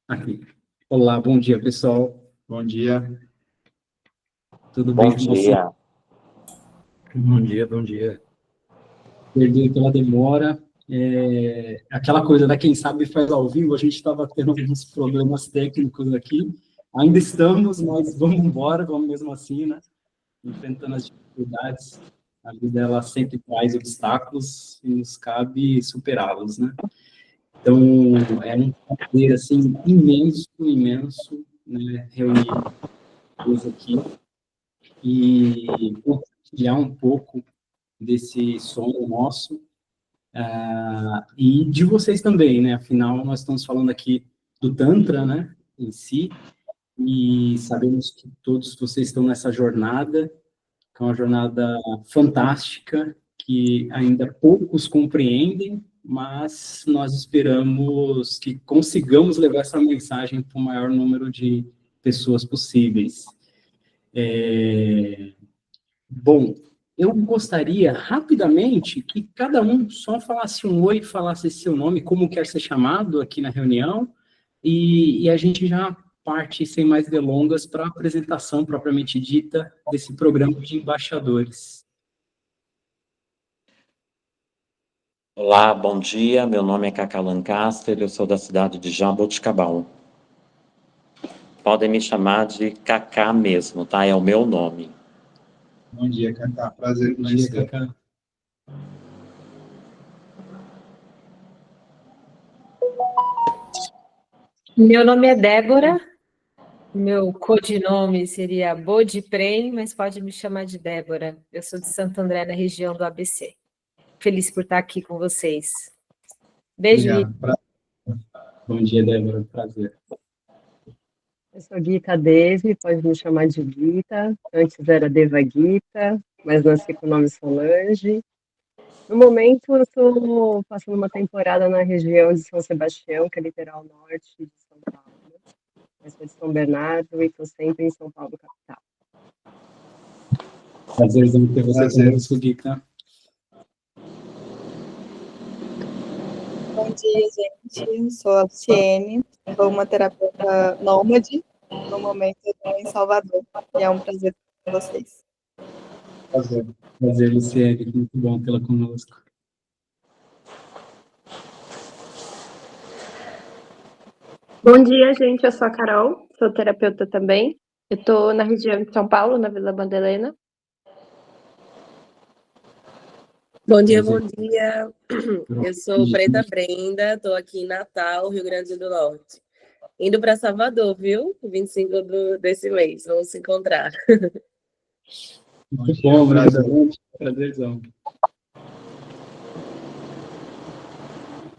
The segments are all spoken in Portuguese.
Aqui. Olá, bom dia, pessoal. Bom dia. Tudo bem com você? Bom dia. Bom dia. Perdão pela demora. Aquela coisa, né? Quem sabe faz ao vivo, a gente estava tendo alguns problemas técnicos aqui. Ainda estamos, mas vamos embora, vamos mesmo assim, né? Enfrentando as dificuldades. A vida, ela sempre traz obstáculos e nos cabe superá-los, né? Então, é um prazer, assim, imenso, né? Reunir todos aqui e compartilhar um pouco desse sonho nosso e de vocês também, né? Afinal, nós estamos falando aqui do Tantra, né, em si, e sabemos que todos vocês estão nessa jornada, que é uma jornada fantástica, que ainda poucos compreendem, mas nós esperamos que consigamos levar essa mensagem para o maior número de pessoas possíveis. Bom, eu gostaria rapidamente que cada um só falasse um oi, falasse seu nome, como quer ser chamado aqui na reunião, e a gente já parte, sem mais delongas, para a apresentação propriamente dita desse programa de embaixadores. Olá, bom dia. Meu nome é Cacá Lancaster, eu sou da cidade de Jaboticabal. Podem me chamar de Cacá mesmo, tá? É o meu nome. Bom dia, Cacá. Prazer em Bom dia, conhecer. Cacá. Meu nome é Débora, meu codinome seria Bodiprem, mas pode me chamar de Débora. Eu sou de Santo André, na região do ABC. Feliz por estar aqui com vocês. Beijo, Obrigado. Bom dia, Débora. Prazer. Eu sou Gita Desi, pode me chamar de Gita. Antes era Deva Gita, mas nasci com o nome Solange. No momento, eu estou passando uma temporada na região de São Sebastião, que é litoral norte de São Paulo. Eu sou de São Bernardo e estou sempre em São Paulo, capital. Prazerzão ter você conosco, Gita. Bom dia, gente. Eu sou a Luciene, sou uma terapeuta nômade. No momento, eu estou em Salvador. E é um prazer estar com vocês. Prazer, Luciene. Muito bom tê-la conosco. Bom dia, gente. Eu sou a Carol, sou terapeuta também. Eu estou na região de São Paulo, na Vila Madalena. Bom dia. Eu sou Preta Brenda, estou aqui em Natal, Rio Grande do Norte. Indo para Salvador, viu? 25 desse mês, vamos se encontrar. Muito bom, prazerzão.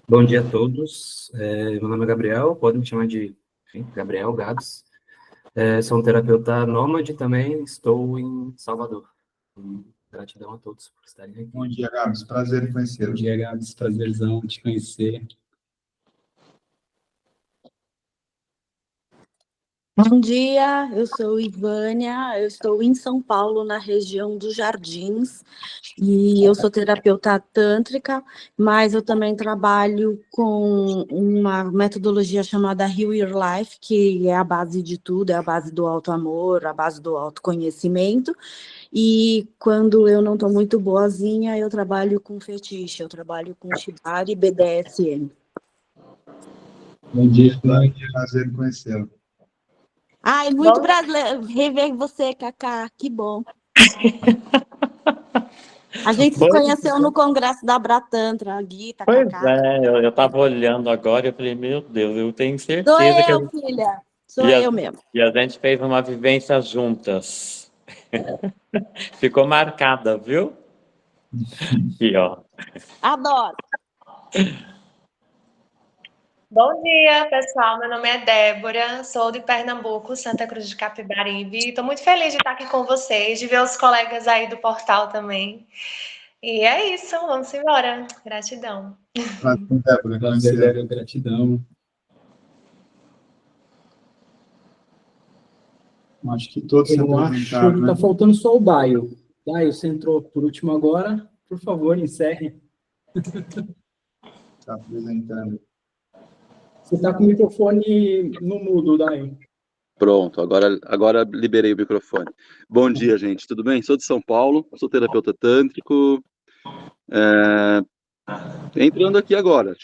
Bom dia a todos. Meu nome é Gabriel, podem me chamar de Gabriel Gabs. Sou um terapeuta nômade também, estou em Salvador. Gratidão a todos por estarem aqui. Bom dia, Gabs. Prazer em conhecê-lo. Bom dia, Gabs. Prazerzão te conhecer. Bom dia, eu sou Ivânia, eu estou em São Paulo, na região dos Jardins, e eu sou terapeuta tântrica, mas eu também trabalho com uma metodologia chamada Heal Your Life, que é a base de tudo, é a base do auto-amor, a base do autoconhecimento, e quando eu não estou muito boazinha, eu trabalho com fetiche, eu trabalho com Shibari e BDSM. Bom dia, prazer em conhecê-lo. Ai, muito prazer rever você, Cacá, que bom. A gente se conheceu no congresso da Bratantra, a Gita, Pois Cacá. eu estava olhando agora e eu falei, meu Deus, eu tenho certeza Sou eu, que... filha, sou eu mesmo. E a gente fez uma vivência juntas. Ficou marcada, viu? Aqui, ó. Adoro. Bom dia, pessoal. Meu nome é Débora, sou de Pernambuco, Santa Cruz de Capibaribe. Estou muito feliz de estar aqui com vocês, de ver os colegas aí do portal também. E é isso, vamos embora. Gratidão. Prazer, Débora, gratidão. Acho que todos se apresentaram, né? Está faltando só o Daio. Daio, você entrou por último agora. Por favor, encerre. Está apresentando. Você está com o microfone no mudo, Dai. Pronto, agora liberei o microfone. Bom dia, gente, tudo bem? Sou de São Paulo, sou terapeuta tântrico. Entrando aqui agora,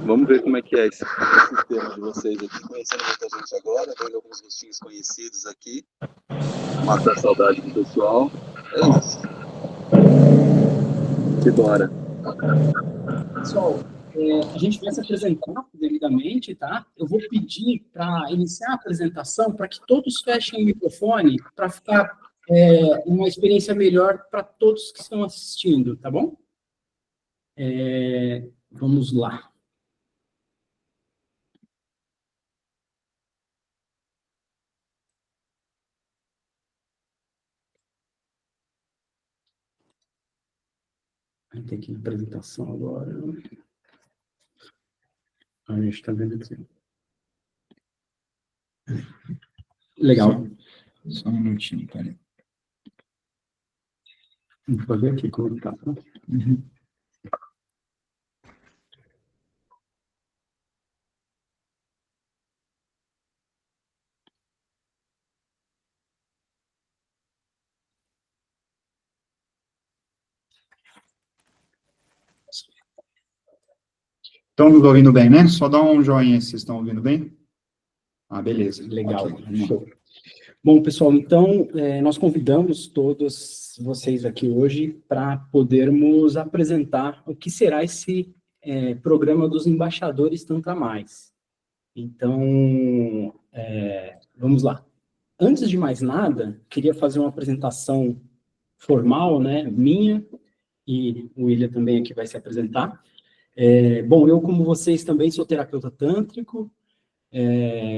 vamos ver como é que é esse sistema de vocês aqui, conhecendo muita gente agora, vendo alguns rostinhos conhecidos aqui, matar a saudade do pessoal. É isso. E bora. Pessoal, a gente vai se apresentar devidamente, tá? Eu vou pedir para iniciar a apresentação para que todos fechem o microfone para ficar uma experiência melhor para todos que estão assistindo, tá bom? Vamos lá. Tem que ir na apresentação agora. A gente está vendo aqui. Legal. Só um minutinho, peraí. Vou fazer aqui como está. Uhum. Estão nos ouvindo bem, né? Só dá um joinha se vocês estão ouvindo bem. Ah, beleza. Legal. Okay. Show. Bom, pessoal, então, nós convidamos todos vocês aqui hoje para podermos apresentar o que será esse programa dos embaixadores Tantra Mais. Então, vamos lá. Antes de mais nada, queria fazer uma apresentação formal, né, minha, e o William também aqui vai se apresentar. Bom, eu, como vocês, também sou terapeuta tântrico,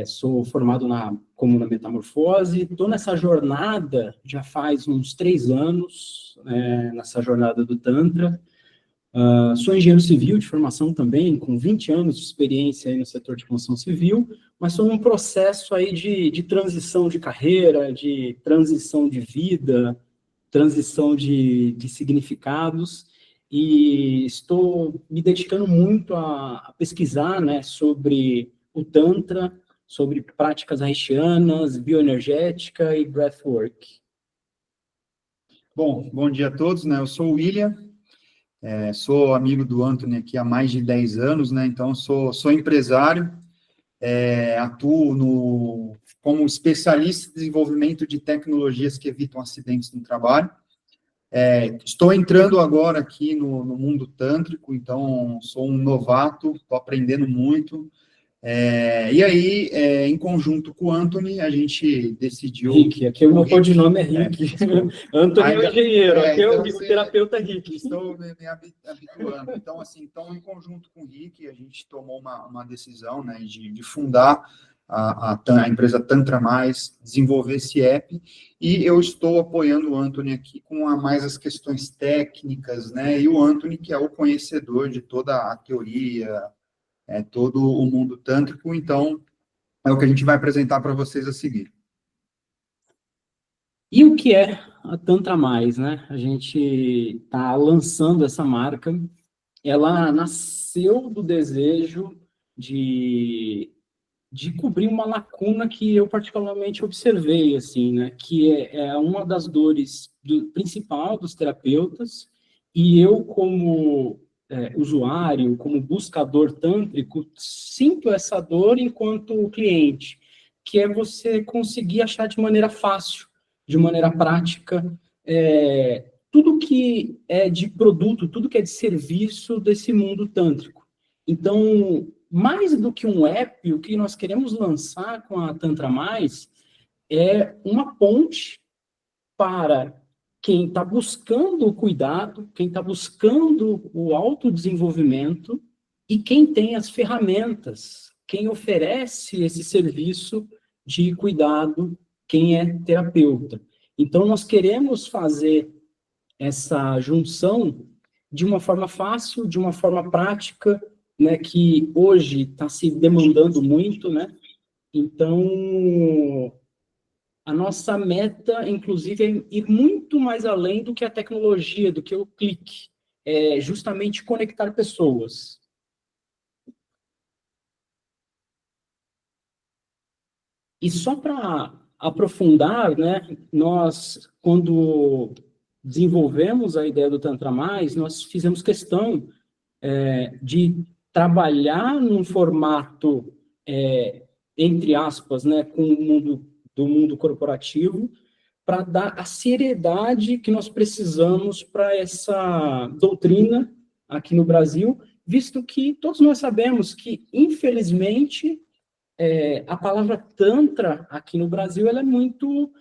sou formado como na Metamorfose, estou nessa jornada já faz uns 3 anos, nessa jornada do Tantra. Sou engenheiro civil de formação também, com 20 anos de experiência aí no setor de construção civil, mas estou num processo aí de transição de carreira, de transição de vida, transição de significados, e estou me dedicando muito a pesquisar, né, sobre o Tantra, sobre práticas haitianas, bioenergética e breathwork. Bom dia a todos, né? Eu sou o William, sou amigo do Anthony aqui há mais de 10 anos, né? Então, sou empresário, atuo como especialista em desenvolvimento de tecnologias que evitam acidentes no trabalho. Estou entrando agora aqui no mundo tântrico, então sou um novato, estou aprendendo muito. E aí, em conjunto com o Anthony, a gente decidiu... Rick, aqui o meu codinome é Rick. Anthony é o engenheiro, aqui é o terapeuta Rick. Estou me habituando. Então, assim, em conjunto com o Rick, a gente tomou uma decisão, né, de fundar a empresa Tantra Mais, desenvolver esse app, e eu estou apoiando o Anthony aqui com mais as questões técnicas, né, e o Anthony, que é o conhecedor de toda a teoria, todo o mundo tântrico, então é o que a gente vai apresentar para vocês a seguir. E o que é a Tantra Mais, né? A gente está lançando essa marca, ela nasceu do desejo de cobrir uma lacuna que eu particularmente observei, assim, né? Que é uma das dores principal dos terapeutas, e eu, como usuário, como buscador tântrico, sinto essa dor enquanto cliente, que é você conseguir achar de maneira fácil, de maneira prática, tudo que é de produto, tudo que é de serviço desse mundo tântrico. Então, mais do que um app, o que nós queremos lançar com a Tantra Mais é uma ponte para quem está buscando o cuidado, quem está buscando o autodesenvolvimento e quem tem as ferramentas, quem oferece esse serviço de cuidado, quem é terapeuta. Então, nós queremos fazer essa junção de uma forma fácil, de uma forma prática, né, que hoje está se demandando muito, né? Então, a nossa meta, inclusive, é ir muito mais além do que a tecnologia, do que o clique. É justamente conectar pessoas. E só para aprofundar, né, nós, quando desenvolvemos a ideia do Tantra Mais, nós fizemos questão de trabalhar num formato, entre aspas, né, com o mundo do mundo corporativo, para dar a seriedade que nós precisamos para essa doutrina aqui no Brasil, visto que todos nós sabemos que, infelizmente, a palavra Tantra aqui no Brasil, ela é muito,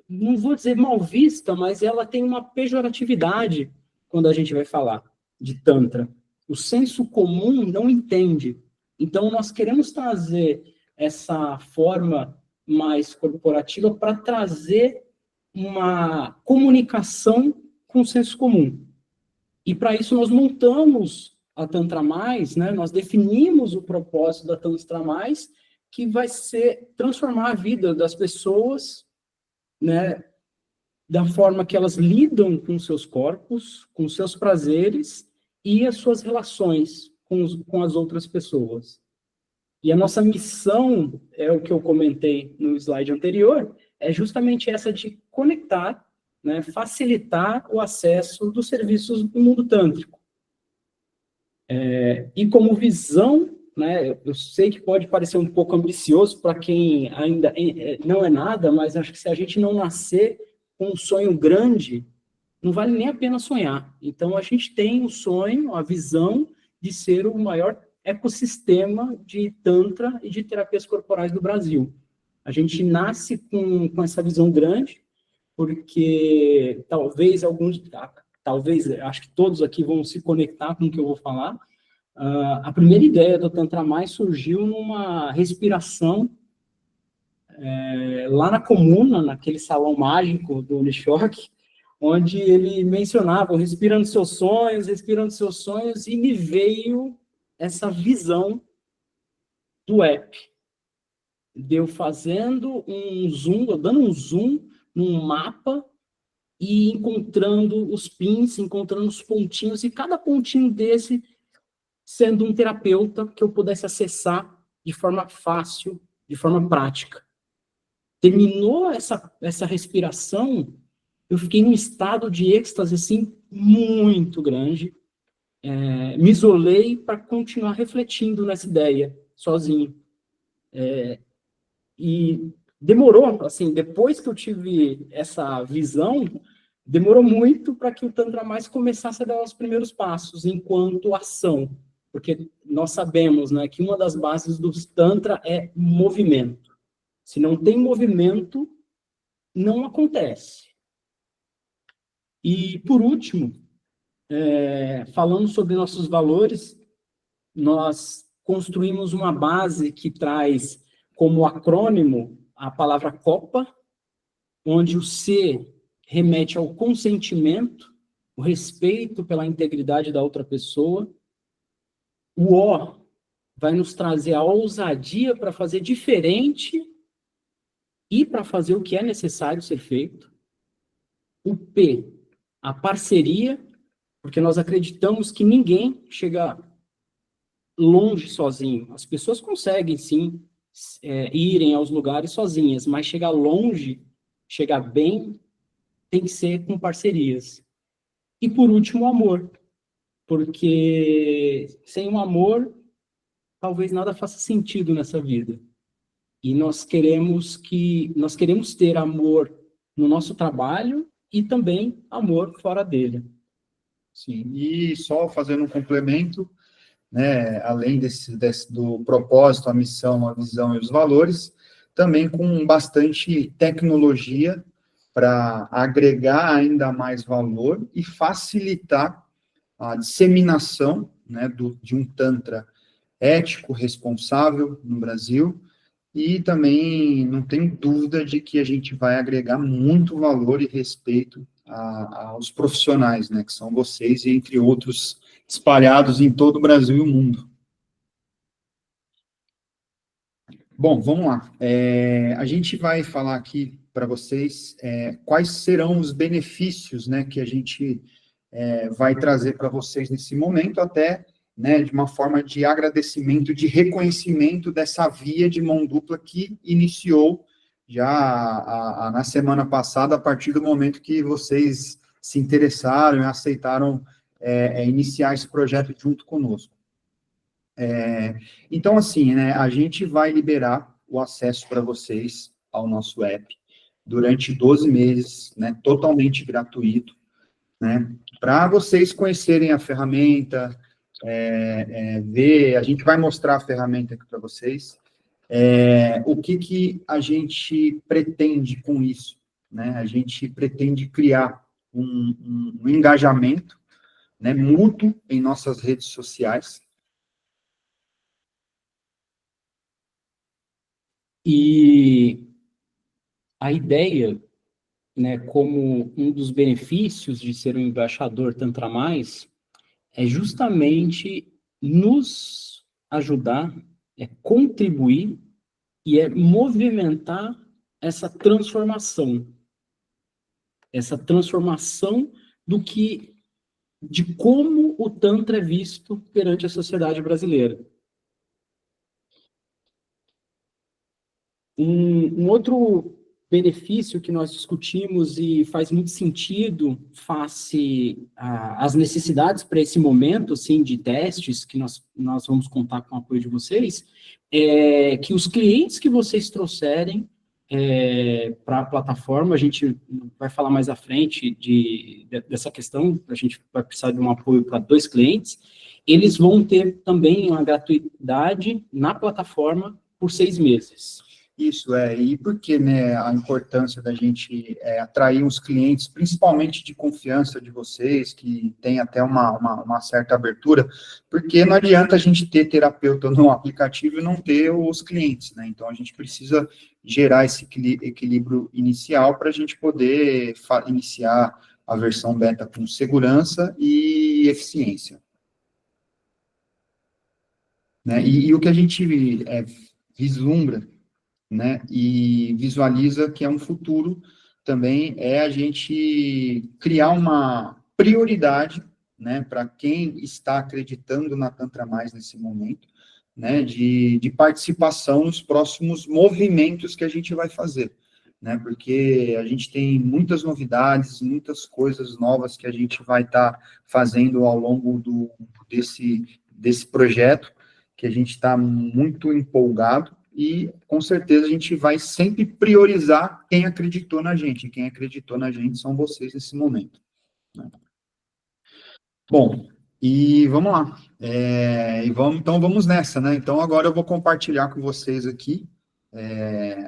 não vou dizer mal vista, mas ela tem uma pejoratividade quando a gente vai falar de Tantra. O senso comum não entende. Então, nós queremos trazer essa forma mais corporativa para trazer uma comunicação com o senso comum. E para isso nós montamos a Tantra Mais, né? Nós definimos o propósito da Tantra Mais, que vai ser transformar a vida das pessoas, né, da forma que elas lidam com seus corpos, com seus prazeres e as suas relações com as outras pessoas. E a nossa missão, é o que eu comentei no slide anterior, é justamente essa de conectar, né, facilitar o acesso dos serviços do mundo tântrico. E como visão, né, eu sei que pode parecer um pouco ambicioso para quem ainda não é nada, mas acho que se a gente não nascer com um sonho grande, não vale nem a pena sonhar. Então, a gente tem o sonho, a visão de ser o maior ecossistema de Tantra e de terapias corporais do Brasil. A gente nasce com essa visão grande, porque talvez acho que todos aqui vão se conectar com o que eu vou falar. A primeira ideia do Tantra Mais surgiu numa respiração lá na Comuna, naquele salão mágico do Nishok, onde ele mencionava, respirando seus sonhos, e me veio essa visão do app. Deu fazendo um zoom, dando um zoom num mapa e encontrando os pins, encontrando os pontinhos, e cada pontinho desse sendo um terapeuta que eu pudesse acessar de forma fácil, de forma prática. Terminou essa respiração, eu fiquei num estado de êxtase, assim, muito grande. Me isolei para continuar refletindo nessa ideia, sozinho. E demorou, assim, depois que eu tive essa visão, demorou muito para que o Tantra Mais começasse a dar os primeiros passos enquanto ação. Porque nós sabemos, né, que uma das bases do Tantra é movimento. Se não tem movimento, não acontece. E, por último, falando sobre nossos valores, nós construímos uma base que traz como acrônimo a palavra COPA, onde o C remete ao consentimento, o respeito pela integridade da outra pessoa. O O vai nos trazer a ousadia para fazer diferente e para fazer o que é necessário ser feito. O P, a parceria, porque nós acreditamos que ninguém chega longe sozinho. As pessoas conseguem, sim, irem aos lugares sozinhas, mas chegar longe, chegar bem, tem que ser com parcerias. E, por último, o amor. Porque sem o amor, talvez nada faça sentido nessa vida. E nós queremos ter amor no nosso trabalho e também amor fora dele. Sim, e só fazendo um complemento, né, além do propósito, a missão, a visão e os valores, também com bastante tecnologia para agregar ainda mais valor e facilitar a disseminação, né, de um Tantra ético, responsável no Brasil, e também não tenho dúvida de que a gente vai agregar muito valor e respeito aos profissionais, né, que são vocês, e entre outros espalhados em todo o Brasil e o mundo. Bom, vamos lá. A gente vai falar aqui para vocês quais serão os benefícios, né, que a gente vai trazer para vocês nesse momento, até né, de uma forma de agradecimento, de reconhecimento dessa via de mão dupla que iniciou já na semana passada, a partir do momento que vocês se interessaram e aceitaram iniciar esse projeto junto conosco. Então, assim, né, a gente vai liberar o acesso para vocês ao nosso app durante 12 meses, né, totalmente gratuito, né, para vocês conhecerem a ferramenta, ver, a gente vai mostrar a ferramenta aqui para vocês, o que a gente pretende com isso, né, a gente pretende criar um engajamento, né, mútuo em nossas redes sociais. E a ideia, né, como um dos benefícios de ser um embaixador Tantra Mais, é justamente nos ajudar, contribuir e movimentar essa transformação de como o Tantra é visto perante a sociedade brasileira. Um outro benefício que nós discutimos e faz muito sentido face às necessidades para esse momento, assim, de testes, que nós vamos contar com o apoio de vocês, é que os clientes que vocês trouxerem para a plataforma, a gente vai falar mais à frente dessa questão, a gente vai precisar de um apoio para 2 clientes, eles vão ter também uma gratuidade na plataforma por 6 meses. Isso, e por que, né, a importância da gente atrair os clientes, principalmente de confiança de vocês, que tem até uma certa abertura, porque não adianta a gente ter terapeuta no aplicativo e não ter os clientes, né, então a gente precisa gerar esse equilíbrio inicial para a gente poder iniciar a versão beta com segurança e eficiência. Né, e o que a gente vislumbra, né, e visualiza que é um futuro também, a gente criar uma prioridade, né, para quem está acreditando na Tantra Mais nesse momento, né, de participação nos próximos movimentos que a gente vai fazer, né, porque a gente tem muitas novidades, muitas coisas novas que a gente vai estar fazendo ao longo desse projeto, que a gente está muito empolgado, e, com certeza, a gente vai sempre priorizar quem acreditou na gente. E quem acreditou na gente são vocês nesse momento. Né? Bom, e vamos lá. Então, vamos nessa, né? Então, agora eu vou compartilhar com vocês aqui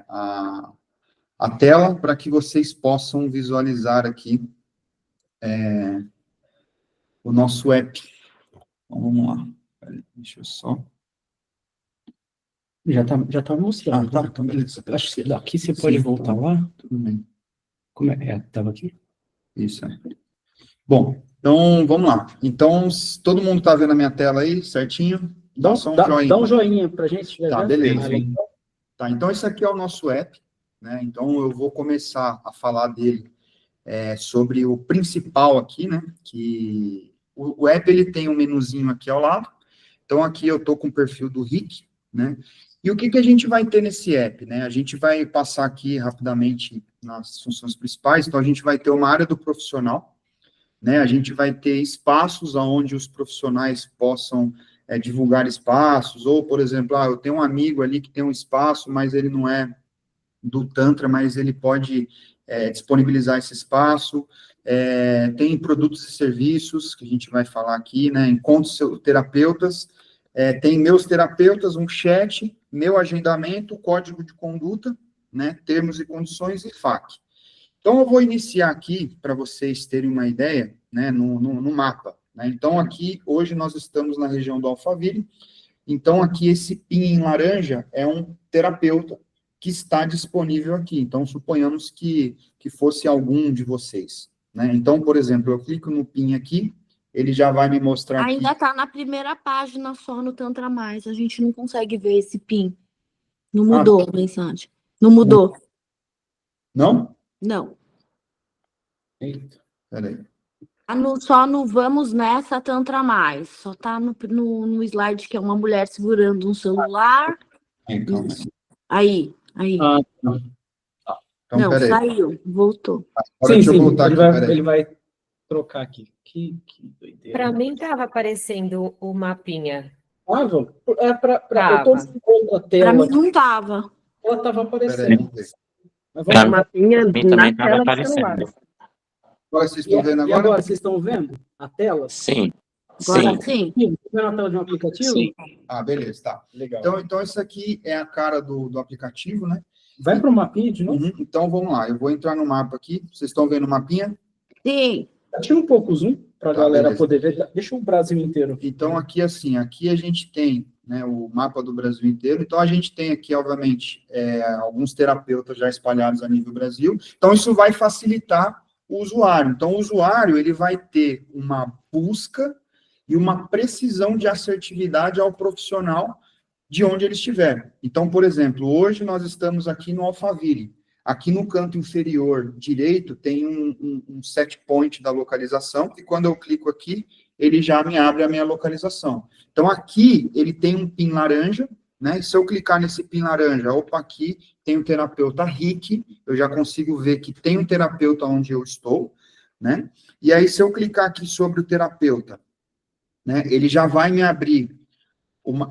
a tela para que vocês possam visualizar aqui o nosso app. Então, vamos lá. Deixa eu só... Já tá mostrando, tá? Então, beleza. Acho que daqui você pode voltar lá. Tudo bem. Como é? Tava aqui? Isso, Bom, então, vamos lá. Então, todo mundo está vendo a minha tela aí, certinho? Dá só um joinha. Dá um joinha pra gente. Tá, beleza. Tá, então, esse aqui é o nosso app, né? Então, eu vou começar a falar dele sobre o principal aqui, né? Que o app, ele tem um menuzinho aqui ao lado. Então, aqui eu tô com o perfil do Rick, né? E o que a gente vai ter nesse app, né? A gente vai passar aqui rapidamente nas funções principais. Então, a gente vai ter uma área do profissional, né? A gente vai ter espaços onde os profissionais possam divulgar espaços, ou, por exemplo, eu tenho um amigo ali que tem um espaço, mas ele não é do Tantra, mas ele pode disponibilizar esse espaço. Tem produtos e serviços, que a gente vai falar aqui, né? Encontros terapeutas, tem meus terapeutas, um chat, meu agendamento, código de conduta, né, termos e condições e FAQ. Então, eu vou iniciar aqui, para vocês terem uma ideia, né, no mapa. Né? Então, aqui, hoje, nós estamos na região do Alphaville. Então, aqui, esse pin em laranja é um terapeuta que está disponível aqui. Então, suponhamos que fosse algum de vocês. Né? Então, por exemplo, eu clico no pin aqui, ele já vai me mostrar aqui. Ainda está na primeira página só no Tantra Mais. A gente não consegue ver esse PIN. Não mudou a mensagem. Não mudou. Não? Não. Eita, peraí. Só no Vamos Nessa Tantra Mais. Só tá no slide que é uma mulher segurando um celular. Calma aí. Ah, não. Então, Não, peraí. saiu, voltou. Agora deixa eu voltar aqui, peraí. Ele vai trocar aqui. Que doideira. Para mim estava aparecendo o mapinha. Tava? Eu tô Tava. desligando a Para tela. mim não tava. Ela tava Peraí, aparecendo. vamos ver. Mas Pra vamos lá. Mapinha mim também na estava tela do aparecendo. celular. Agora vocês estão vendo E agora? agora, vocês estão vendo a tela? Sim, Agora sim, sim. Sim. Tá vendo a tela de um aplicativo? sim. Ah, beleza, tá. Legal. Então isso aqui é a cara do aplicativo, né? Vai para o mapinha de novo? Uhum. Então, vamos lá. Eu vou entrar no mapa aqui. Vocês estão vendo o mapinha? Sim. Tira um pouco o zoom para a Tá, galera beleza. poder ver. Deixa o Brasil inteiro. Então, aqui, assim, aqui a gente tem, né, o mapa do Brasil inteiro. Então, a gente tem aqui, obviamente, alguns terapeutas já espalhados a nível Brasil. Então, isso vai facilitar o usuário. Então, o usuário, ele vai ter uma busca e uma precisão de assertividade ao profissional de onde ele estiver. Então, por exemplo, hoje nós estamos aqui no Alphaville. Aqui no canto inferior direito tem um set point da localização, e quando eu clico aqui, ele já me abre a minha localização. Então, aqui ele tem um pin laranja, né? E se eu clicar nesse pin laranja, opa, aqui tem o terapeuta Rick, eu já consigo ver que tem um terapeuta onde eu estou, né? E aí, se eu clicar aqui sobre o terapeuta, né, ele já vai me abrir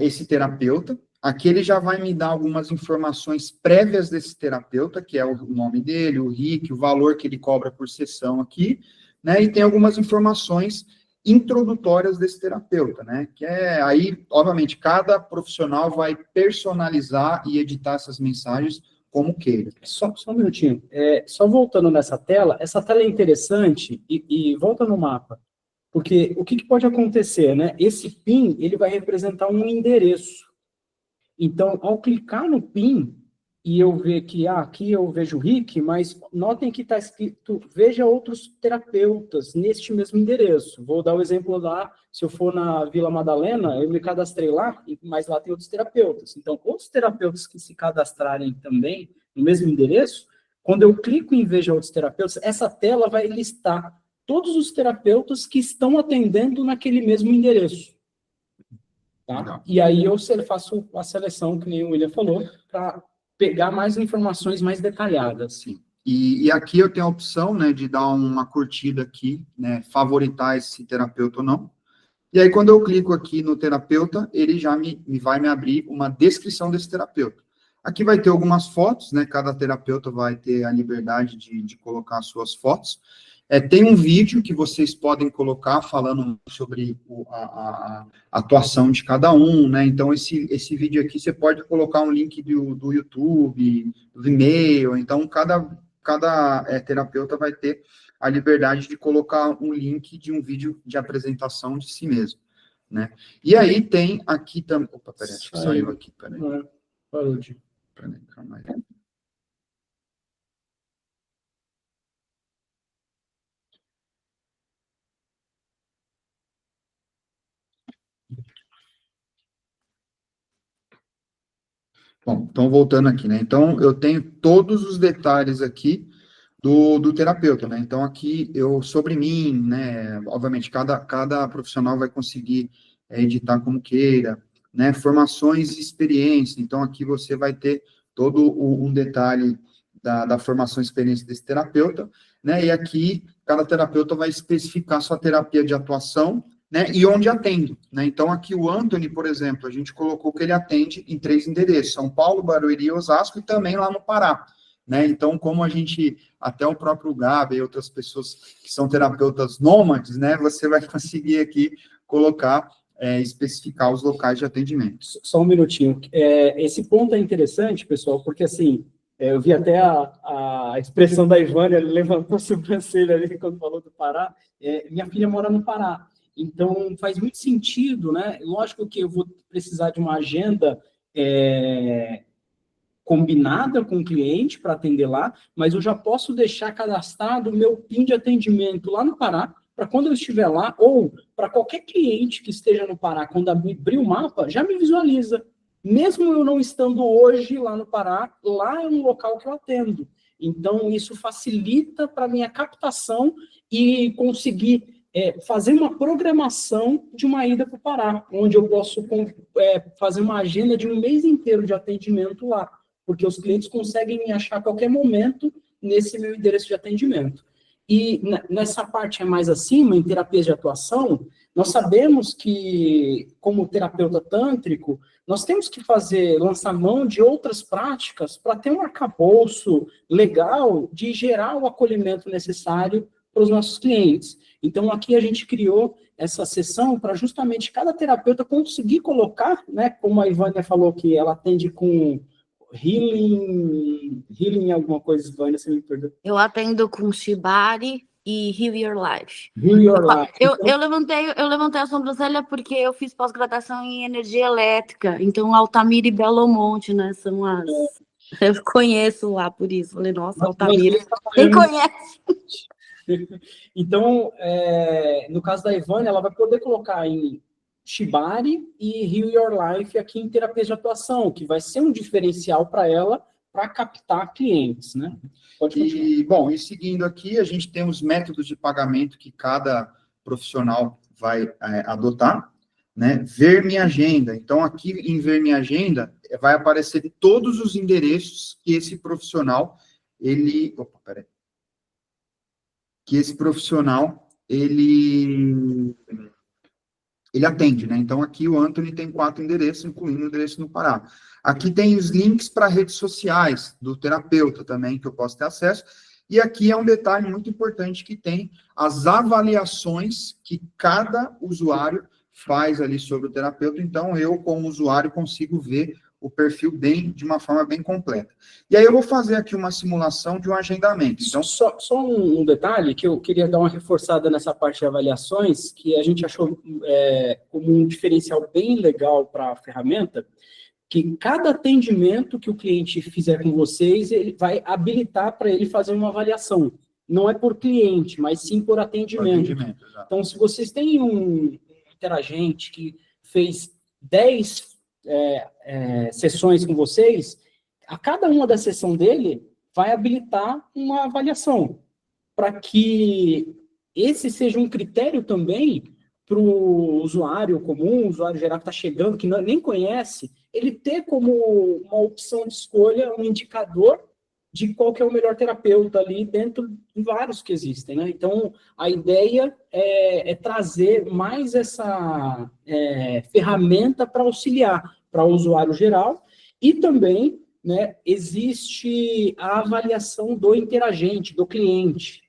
esse terapeuta. Aqui ele já vai me dar algumas informações prévias desse terapeuta, que é o nome dele, o RIC, o valor que ele cobra por sessão aqui, né? E tem algumas informações introdutórias desse terapeuta, né? Que é aí, obviamente, cada profissional vai personalizar e editar essas mensagens como queira. Só um minutinho. Só voltando nessa tela, essa tela é interessante e volta no mapa. Porque o que pode acontecer, né? Esse PIN, ele vai representar um endereço. Então, ao clicar no PIN, e eu ver que, aqui eu vejo o Rick, mas notem que está escrito, veja outros terapeutas neste mesmo endereço. Vou dar o exemplo lá, se eu for na Vila Madalena, eu me cadastrei lá, mas lá tem outros terapeutas. Então, outros terapeutas que se cadastrarem também no mesmo endereço, quando eu clico em veja outros terapeutas, essa tela vai listar todos os terapeutas que estão atendendo naquele mesmo endereço. Tá? E aí eu faço a seleção, que nem o William falou, para pegar mais informações mais detalhadas. Sim. E aqui eu tenho a opção, né, de dar uma curtida aqui, né, favoritar esse terapeuta ou não. E aí, quando eu clico aqui no terapeuta, ele já vai me abrir uma descrição desse terapeuta. Aqui vai ter algumas fotos, né, cada terapeuta vai ter a liberdade de colocar as suas fotos. Tem um vídeo que vocês podem colocar falando sobre a atuação de cada um, né? Então, esse vídeo aqui, você pode colocar um link do YouTube, do e-mail. Então, cada terapeuta vai ter a liberdade de colocar um link de um vídeo de apresentação de si mesmo, né? E aí tem aqui também... Opa, peraí, acho que saiu aqui, peraí. Parou de... Peraí, calma aí. Bom, então voltando aqui, né? Então, eu tenho todos os detalhes aqui do terapeuta, né? Então, aqui, sobre mim, né? Obviamente, cada profissional vai conseguir editar como queira, né? Formações e experiência. Então, aqui você vai ter todo um detalhe da formação e experiência desse terapeuta, né? E aqui, cada terapeuta vai especificar sua terapia de atuação, né, e onde atende, né? Então, aqui o Anthony, por exemplo, a gente colocou que ele atende em 3 endereços, São Paulo, Barueri, Osasco e também lá no Pará, né? Então, como a gente, até o próprio Gabi e outras pessoas que são terapeutas nômades, né, você vai conseguir aqui colocar, especificar os locais de atendimento. Só um minutinho. Esse ponto é interessante, pessoal, porque, assim, eu vi até a expressão da Ivânia, ele levantou a sobrancelha ali quando falou do Pará. Minha filha mora no Pará. Então, faz muito sentido, né? Lógico que eu vou precisar de uma agenda combinada com o cliente para atender lá, mas eu já posso deixar cadastrado o meu PIN de atendimento lá no Pará, para quando eu estiver lá, ou para qualquer cliente que esteja no Pará, quando abrir o mapa, já me visualiza. Mesmo eu não estando hoje lá no Pará, lá é um local que eu atendo. Então, isso facilita para a minha captação e conseguir fazer uma programação de uma ida para o Pará, onde eu posso fazer uma agenda de um mês inteiro de atendimento lá, porque os clientes conseguem me achar a qualquer momento nesse meu endereço de atendimento. E nessa parte mais acima, em terapias de atuação, nós sabemos que, como terapeuta tântrico, nós temos que lançar mão de outras práticas para ter um arcabouço legal de gerar o acolhimento necessário para os nossos clientes. Então, aqui a gente criou essa sessão para justamente cada terapeuta conseguir colocar, né, como a Ivânia falou que ela atende com healing alguma coisa, Ivânia, você me perdoa. Eu atendo com Shibari e Heal Your Life. Heal Your Life. Eu levantei a sobrancelha porque eu fiz pós-graduação em energia elétrica, então Altamira e Belo Monte, né, são as... Eu conheço lá, por isso. Falei, nossa, Altamira, quem conhece? Então, no caso da Ivânia, ela vai poder colocar em Shibari e Heal Your Life aqui em terapia de atuação, que vai ser um diferencial para ela, para captar clientes, né? Bom, e seguindo aqui, a gente tem os métodos de pagamento que cada profissional vai adotar, né? Ver minha agenda. Então, aqui em Ver minha agenda, vai aparecer todos os endereços que esse profissional, ele atende, né? Então, aqui o Anthony tem 4 endereços, incluindo o endereço no Pará. Aqui tem os links para redes sociais do terapeuta também, que eu posso ter acesso. E aqui é um detalhe muito importante que tem as avaliações que cada usuário faz ali sobre o terapeuta. Então, eu, como usuário, consigo ver o perfil de uma forma bem completa. E aí eu vou fazer aqui uma simulação de um agendamento. Então, só um detalhe que eu queria dar uma reforçada nessa parte de avaliações, que a gente achou como um diferencial bem legal para a ferramenta, que cada atendimento que o cliente fizer com vocês, ele vai habilitar para ele fazer uma avaliação. Não é por cliente, mas sim por atendimento. Então, se vocês têm um interagente que fez 10 sessões com vocês, a cada uma da sessão dele vai habilitar uma avaliação, para que esse seja um critério também para o usuário comum, o usuário geral que está chegando, que nem conhece, ele ter como uma opção de escolha um indicador de qual que é o melhor terapeuta ali dentro de vários que existem, né? Então, a ideia é trazer mais essa ferramenta para auxiliar para o usuário geral e também, né, existe a avaliação do interagente, do cliente.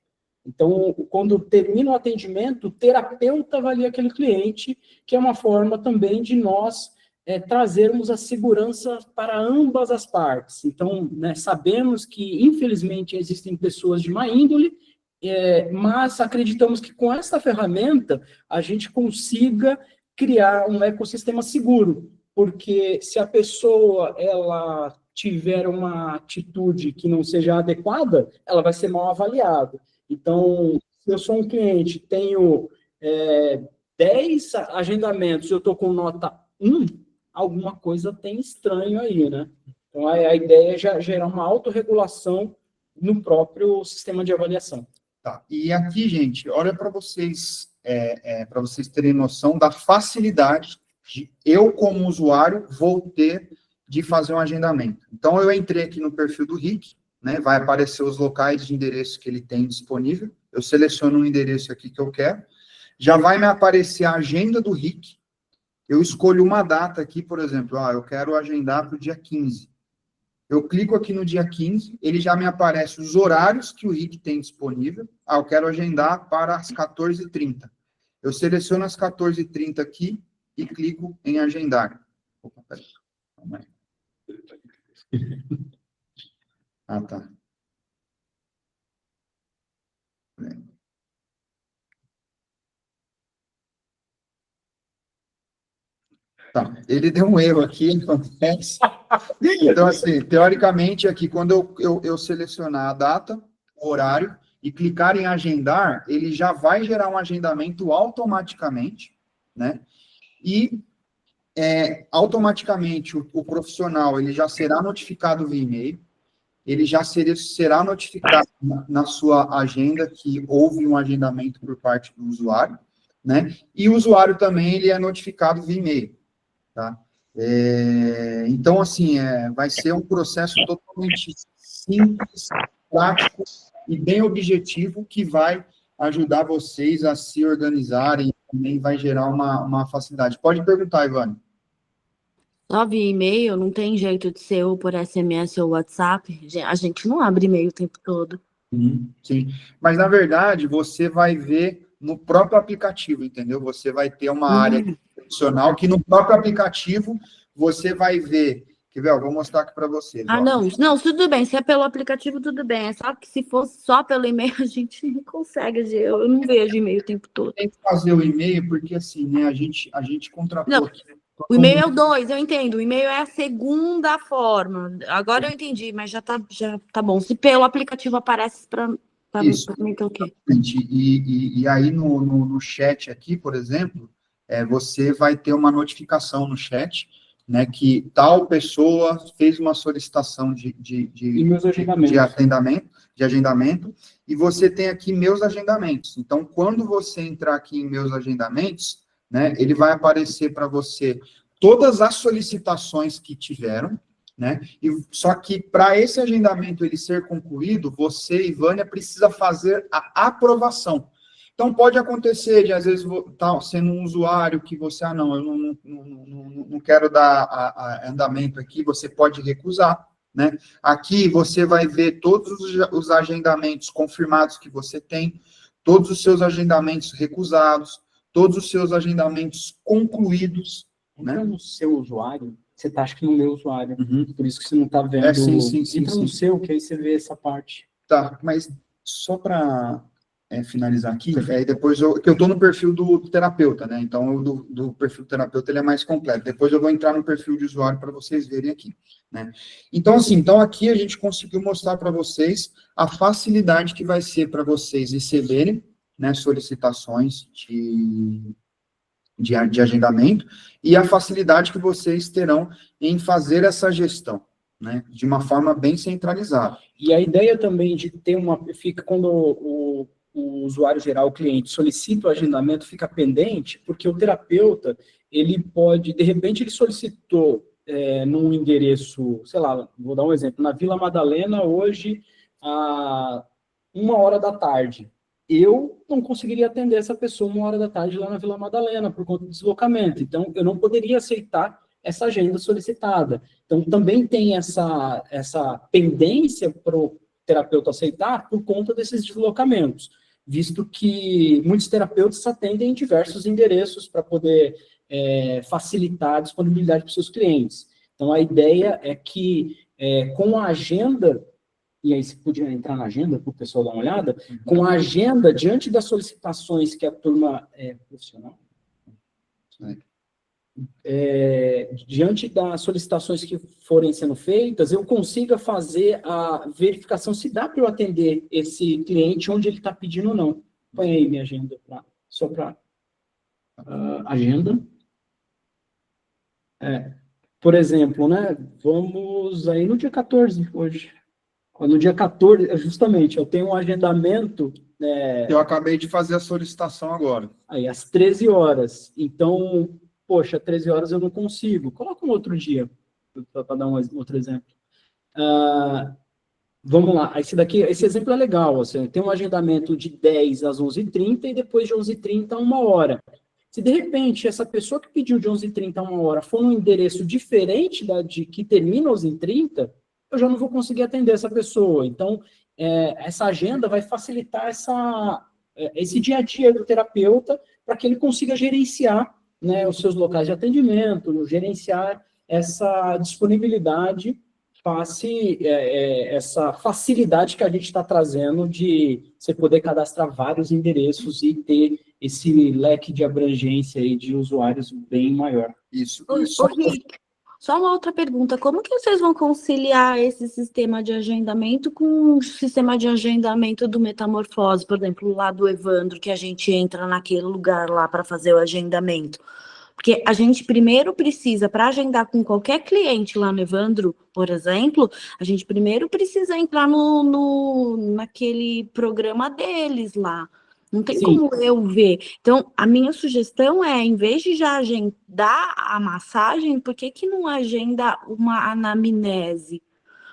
Então, quando termina o atendimento, o terapeuta avalia aquele cliente, que é uma forma também de nós trazermos a segurança para ambas as partes. Então, né, sabemos que, infelizmente, existem pessoas de má índole, mas acreditamos que com essa ferramenta a gente consiga criar um ecossistema seguro, porque se a pessoa ela tiver uma atitude que não seja adequada, ela vai ser mal avaliada. Então, se eu sou um cliente, tenho 10 agendamentos, eu estou com nota 1, alguma coisa tem estranho aí, né? Então, a ideia é gerar uma autorregulação no próprio sistema de avaliação. Tá. E aqui, gente, olha para vocês terem noção da facilidade de eu, como usuário, vou ter de fazer um agendamento. Então, eu entrei aqui no perfil do Rick, né? Vai aparecer os locais de endereço que ele tem disponível. Eu seleciono um endereço aqui que eu quero. Já vai me aparecer a agenda do Rick. Eu escolho uma data aqui, por exemplo, eu quero agendar para o dia 15. Eu clico aqui no dia 15, ele já me aparece os horários que o Rick tem disponível. Eu quero agendar para as 14h30. Eu seleciono as 14h30 aqui e clico em agendar. Opa, peraí. Calma aí. Tá. Tá, ele deu um erro aqui, acontece. Então, assim, teoricamente, aqui, quando eu selecionar a data, o horário, e clicar em agendar, ele já vai gerar um agendamento automaticamente, né? E, automaticamente, o profissional, ele já será notificado via e-mail. ele já será notificado na sua agenda que houve um agendamento por parte do usuário, né? E o usuário também, ele é notificado via e-mail, tá? Então, assim, vai ser um processo totalmente simples, prático e bem objetivo, que vai ajudar vocês a se organizarem e também vai gerar uma facilidade. Pode perguntar, Ivane. Só via e-mail, não tem jeito de ser ou por SMS ou WhatsApp. A gente não abre e-mail o tempo todo. Sim, mas na verdade você vai ver no próprio aplicativo, entendeu? Você vai ter uma área opcional que no próprio aplicativo você vai ver. Quer ver? Eu vou mostrar aqui para vocês. Não, tudo bem. Se é pelo aplicativo, tudo bem. É só que se fosse só pelo e-mail, a gente não consegue. Eu não vejo e-mail o tempo todo. Tem que fazer o e-mail, porque assim, né, a gente contratou. Não, o e-mail é o 2, eu entendo. O e-mail é a segunda forma. Agora eu entendi, mas já tá bom. Se pelo aplicativo aparece para mim, tá ok. E aí no chat aqui, por exemplo, você vai ter uma notificação no chat, né, que tal pessoa fez uma solicitação de agendamento, e você tem aqui meus agendamentos. Então, quando você entrar aqui em meus agendamentos, né, ele vai aparecer para você todas as solicitações que tiveram, né, só que para esse agendamento ele ser concluído, você, Ivânia, precisa fazer a aprovação. Então, pode acontecer de, às vezes, tá sendo um usuário que você, eu não quero dar andamento aqui, você pode recusar, né? Aqui você vai ver todos os agendamentos confirmados que você tem, todos os seus agendamentos recusados, todos os seus agendamentos concluídos, né? Entra no seu usuário, você está, acho que no meu usuário, por isso que você não está vendo. Sim, entra no seu, que aí você vê essa parte. Tá, mas só para finalizar aqui, depois que eu estou no perfil do terapeuta, né? Então, do perfil do terapeuta ele é mais completo. Depois eu vou entrar no perfil de usuário para vocês verem aqui, né? Então, assim, aqui a gente conseguiu mostrar para vocês a facilidade que vai ser para vocês receberem, né, solicitações de agendamento e a facilidade que vocês terão em fazer essa gestão, né, de uma forma bem centralizada. E a ideia também de ter fica quando o usuário geral, o cliente, solicita o agendamento, fica pendente, porque o terapeuta, ele pode, de repente, ele solicitou num endereço, sei lá, vou dar um exemplo, na Vila Madalena, hoje, a 13h. Eu não conseguiria atender essa pessoa 13h lá na Vila Madalena, por conta do deslocamento. Então, eu não poderia aceitar essa agenda solicitada. Então, também tem essa pendência para o terapeuta aceitar por conta desses deslocamentos, visto que muitos terapeutas atendem em diversos endereços para poder facilitar a disponibilidade para os seus clientes. Então, a ideia é que, com a agenda, e aí você podia entrar na agenda para o pessoal dar uma olhada, com a agenda, diante das solicitações que a turma profissional, diante das solicitações que forem sendo feitas, eu consiga fazer a verificação se dá para eu atender esse cliente onde ele está pedindo ou não. Põe aí minha agenda, só para agenda. Por exemplo, né, vamos aí no dia 14 hoje. No dia 14, justamente, eu tenho um agendamento... Eu acabei de fazer a solicitação agora. Aí, às 13 horas. Então, poxa, 13 horas eu não consigo. Coloca um outro dia, para dar um outro exemplo. Vamos lá, esse exemplo é legal. Assim, tem um agendamento de 10 às 11h30 e depois de 11h30 a 1h. Se, de repente, essa pessoa que pediu de 11h30 a 1h for num endereço diferente de que termina às 11h30, eu já não vou conseguir atender essa pessoa. Então, essa agenda vai facilitar esse dia a dia do terapeuta para que ele consiga gerenciar, né, os seus locais de atendimento, gerenciar essa disponibilidade, essa facilidade que a gente está trazendo de você poder cadastrar vários endereços e ter esse leque de abrangência aí de usuários bem maior. Isso. Rick, só uma outra pergunta, como que vocês vão conciliar esse sistema de agendamento com o sistema de agendamento do Metamorfose, por exemplo, lá do Evandro, que a gente entra naquele lugar lá para fazer o agendamento? Porque a gente primeiro precisa, para agendar com qualquer cliente lá no Evandro, por exemplo, a gente primeiro precisa entrar naquele programa deles lá. Não tem Sim. como eu ver. Então, a minha sugestão é, em vez de já agendar a massagem, por que não agenda uma anamnese?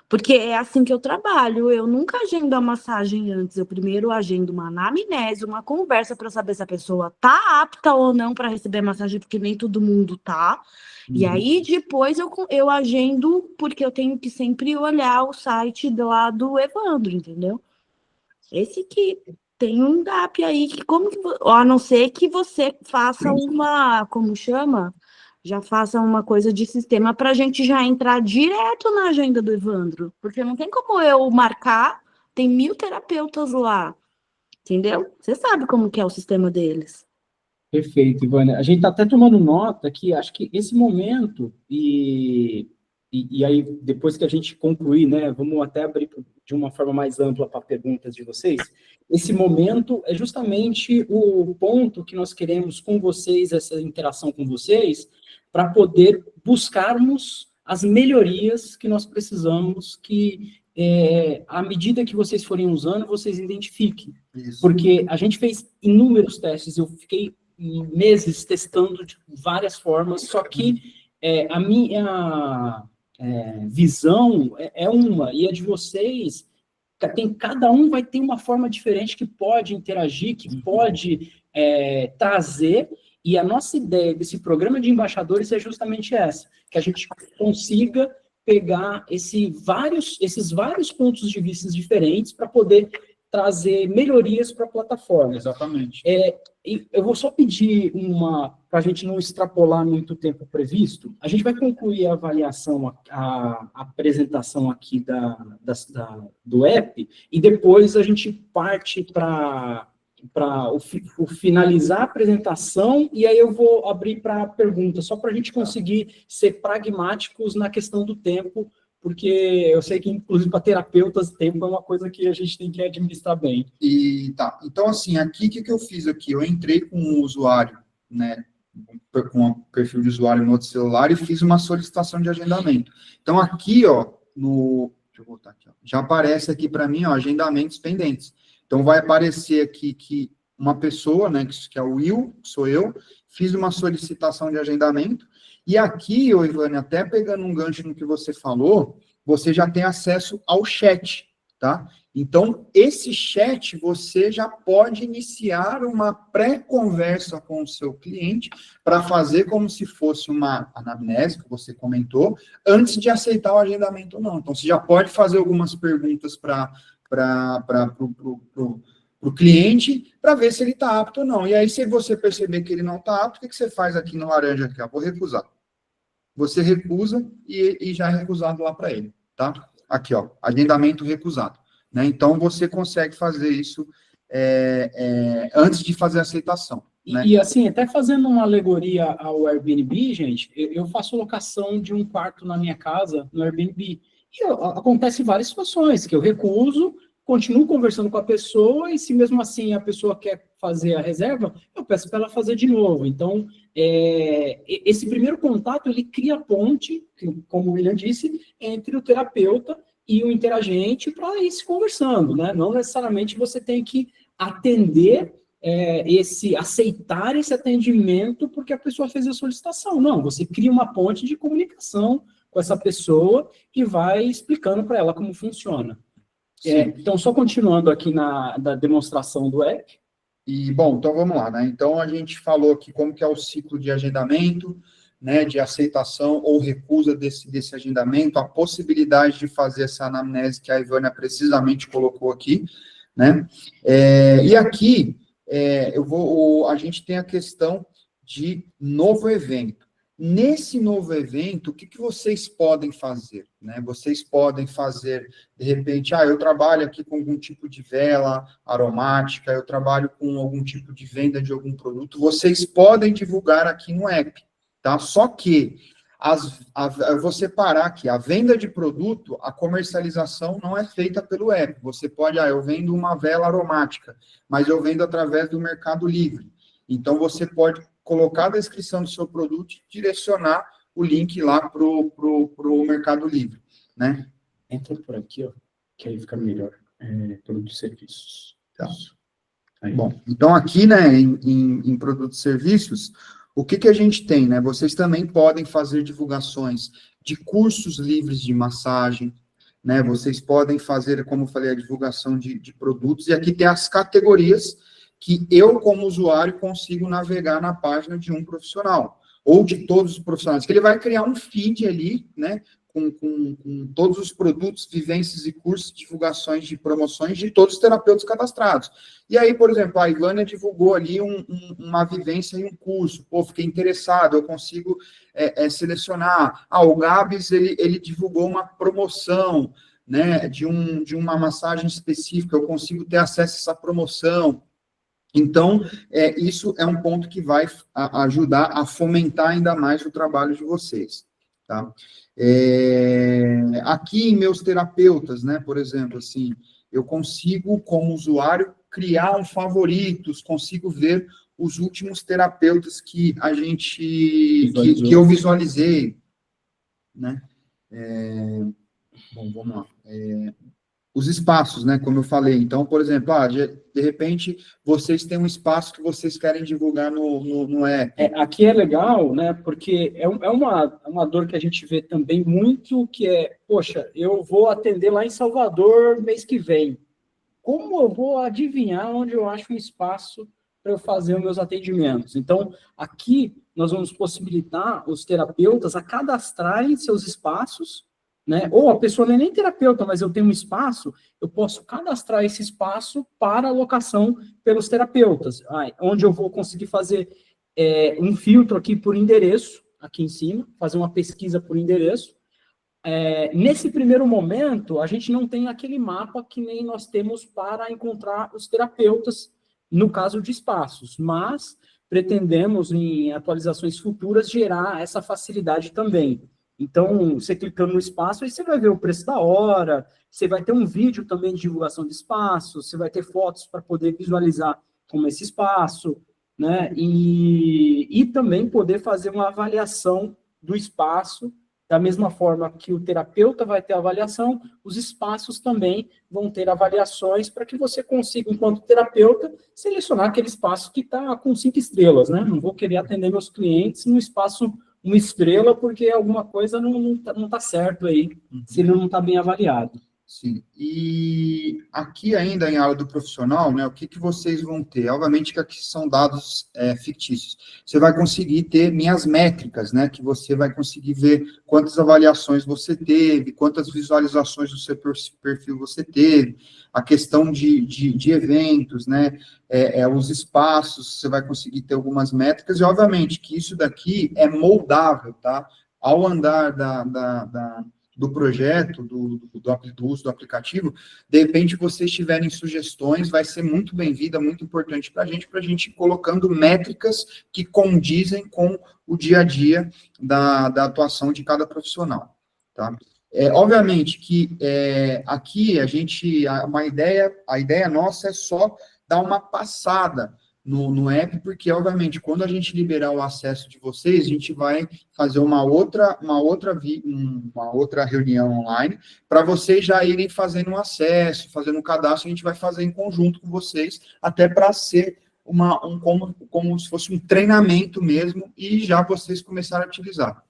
Porque é assim que eu trabalho. Eu nunca agendo a massagem antes. Eu primeiro agendo uma anamnese, uma conversa para saber se a pessoa tá apta ou não para receber massagem, porque nem todo mundo tá. E aí depois eu agendo, porque eu tenho que sempre olhar o site lá do Evandro, entendeu? Esse que tem um gap aí, que como que, a não ser que você faça uma, como chama? Já faça uma coisa de sistema para a gente já entrar direto na agenda do Evandro, porque não tem como eu marcar, tem 1000 terapeutas lá, entendeu? Você sabe como que é o sistema deles. Perfeito, Ivânia. A gente está até tomando nota que acho que esse momento, e aí depois que a gente concluir, né, vamos até abrir de uma forma mais ampla para perguntas de vocês, esse momento é justamente o ponto que nós queremos com vocês, essa interação com vocês, para poder buscarmos as melhorias que nós precisamos que, à medida que vocês forem usando, vocês identifiquem. Isso. Porque a gente fez inúmeros testes, eu fiquei meses testando de várias formas, só que a minha visão é uma, e a de vocês, cada um vai ter uma forma diferente que pode interagir, que pode trazer, e a nossa ideia desse programa de embaixadores é justamente essa, que a gente consiga pegar esses vários pontos de vista diferentes para poder trazer melhorias para a plataforma. Exatamente. Eu vou só pedir para a gente não extrapolar muito o tempo previsto, a gente vai concluir a avaliação, a apresentação aqui do app, e depois a gente parte para o finalizar a apresentação, e aí eu vou abrir para perguntas, só para a gente conseguir ser pragmáticos na questão do tempo, porque eu sei que, inclusive, para terapeutas, tempo é uma coisa que a gente tem que administrar bem. E tá, então assim, aqui, o que eu fiz aqui? Eu entrei com um usuário, né, com um perfil de usuário no outro celular e fiz uma solicitação de agendamento. Então aqui, ó, deixa eu voltar aqui, ó, já aparece aqui para mim, ó, agendamentos pendentes. Então vai aparecer aqui que uma pessoa, né, que é o Will, sou eu, fiz uma solicitação de agendamento. E aqui, Ivânia, até pegando um gancho no que você falou, você já tem acesso ao chat, tá? Então, esse chat, você já pode iniciar uma pré-conversa com o seu cliente para fazer como se fosse uma anamnese, que você comentou, antes de aceitar o agendamento ou não. Então, você já pode fazer algumas perguntas para o cliente, para ver se ele está apto ou não. E aí, se você perceber que ele não está apto, o que você faz aqui no laranja? Aqui, ó, vou recusar. Você recusa e já é recusado lá para ele, tá? Aqui, ó, agendamento recusado. Né? Então, você consegue fazer isso antes de fazer a aceitação. Né? E, assim, até fazendo uma alegoria ao Airbnb, gente, eu faço locação de um quarto na minha casa, no Airbnb. E acontece várias situações, que eu recuso, continuo conversando com a pessoa, e se mesmo assim a pessoa quer fazer a reserva, eu peço para ela fazer de novo. Então, esse primeiro contato, ele cria a ponte, como o William disse, entre o terapeuta e o interagente para ir se conversando, né? Não necessariamente você tem que atender, aceitar esse atendimento porque a pessoa fez a solicitação. Não, você cria uma ponte de comunicação com essa pessoa e vai explicando para ela como funciona. Então, só continuando aqui da demonstração do app. E, bom, então vamos lá, né? Então, a gente falou aqui como que é o ciclo de agendamento, né, de aceitação ou recusa desse agendamento, a possibilidade de fazer essa anamnese que a Ivânia precisamente colocou aqui, né? E aqui, a gente tem a questão de novo evento. Nesse novo evento, o que vocês podem fazer? Né? Vocês podem fazer, de repente, eu trabalho aqui com algum tipo de vela aromática, eu trabalho com algum tipo de venda de algum produto, vocês podem divulgar aqui no app, tá? Só que, eu vou separar aqui, a venda de produto, a comercialização não é feita pelo app. Você pode, eu vendo uma vela aromática, mas eu vendo através do Mercado Livre. Então, você pode colocar a descrição do seu produto e direcionar o link lá para o Mercado Livre, né? Entra por aqui, ó, que aí fica melhor. Produtos e serviços. Tá. Bom, então aqui, né, em produtos e serviços, o que a gente tem, né? Vocês também podem fazer divulgações de cursos livres de massagem, né? Vocês podem fazer, como eu falei, a divulgação de produtos, e aqui tem as categorias que eu, como usuário, consigo navegar na página de um profissional, ou de todos os profissionais, que ele vai criar um feed ali, né, com todos os produtos, vivências e cursos, divulgações de promoções de todos os terapeutas cadastrados. E aí, por exemplo, a Ivânia divulgou ali uma vivência e um curso. Pô, fiquei interessado, eu consigo selecionar. O Gabs, ele divulgou uma promoção, né, de uma massagem específica, eu consigo ter acesso a essa promoção. Então, isso é um ponto que vai ajudar a fomentar ainda mais o trabalho de vocês, tá? Aqui em meus terapeutas, né, por exemplo, assim, eu consigo, como usuário, criar um favoritos, consigo ver os últimos terapeutas que que eu visualizei, né? Bom, vamos lá. Os espaços, né, como eu falei. Então, por exemplo, de repente, vocês têm um espaço que vocês querem divulgar no app. Aqui é legal, né, porque é uma dor que a gente vê também muito, que poxa, eu vou atender lá em Salvador mês que vem. Como eu vou adivinhar onde eu acho um espaço para eu fazer os meus atendimentos? Então, aqui nós vamos possibilitar os terapeutas a cadastrarem seus espaços, né? Ou a pessoa não é nem terapeuta, mas eu tenho um espaço, eu posso cadastrar esse espaço para alocação pelos terapeutas, onde eu vou conseguir fazer um filtro aqui por endereço, aqui em cima, fazer uma pesquisa por endereço. Nesse primeiro momento, a gente não tem aquele mapa que nem nós temos para encontrar os terapeutas, no caso de espaços, mas pretendemos, em atualizações futuras, gerar essa facilidade também. Então, você clicando no espaço, aí você vai ver o preço da hora, você vai ter um vídeo também de divulgação de espaço, você vai ter fotos para poder visualizar como esse espaço, né? E também poder fazer uma avaliação do espaço, da mesma forma que o terapeuta vai ter avaliação, os espaços também vão ter avaliações para que você consiga, enquanto terapeuta, selecionar aquele espaço que está com 5 estrelas, né? Não vou querer atender meus clientes no espaço 1 estrela, porque alguma coisa não tá certo aí, se ele não está bem avaliado. Sim. E aqui ainda em área do profissional, né, o que vocês vão ter? Obviamente que aqui são dados fictícios. Você vai conseguir ter minhas métricas, né, que você vai conseguir ver quantas avaliações você teve, quantas visualizações do seu perfil você teve, a questão de eventos, né, os espaços, você vai conseguir ter algumas métricas, e obviamente que isso daqui é moldável, tá? Ao andar do projeto, do uso do aplicativo, de repente vocês tiverem sugestões, vai ser muito bem-vinda, muito importante para a gente ir colocando métricas que condizem com o dia a dia da atuação de cada profissional, tá? Obviamente que aqui a ideia nossa é só dar uma passada no app, porque, obviamente, quando a gente liberar o acesso de vocês, a gente vai fazer uma outra reunião online, para vocês já irem fazendo um acesso, fazendo um cadastro, a gente vai fazer em conjunto com vocês, até para ser como se fosse um treinamento mesmo, e já vocês começarem a utilizar.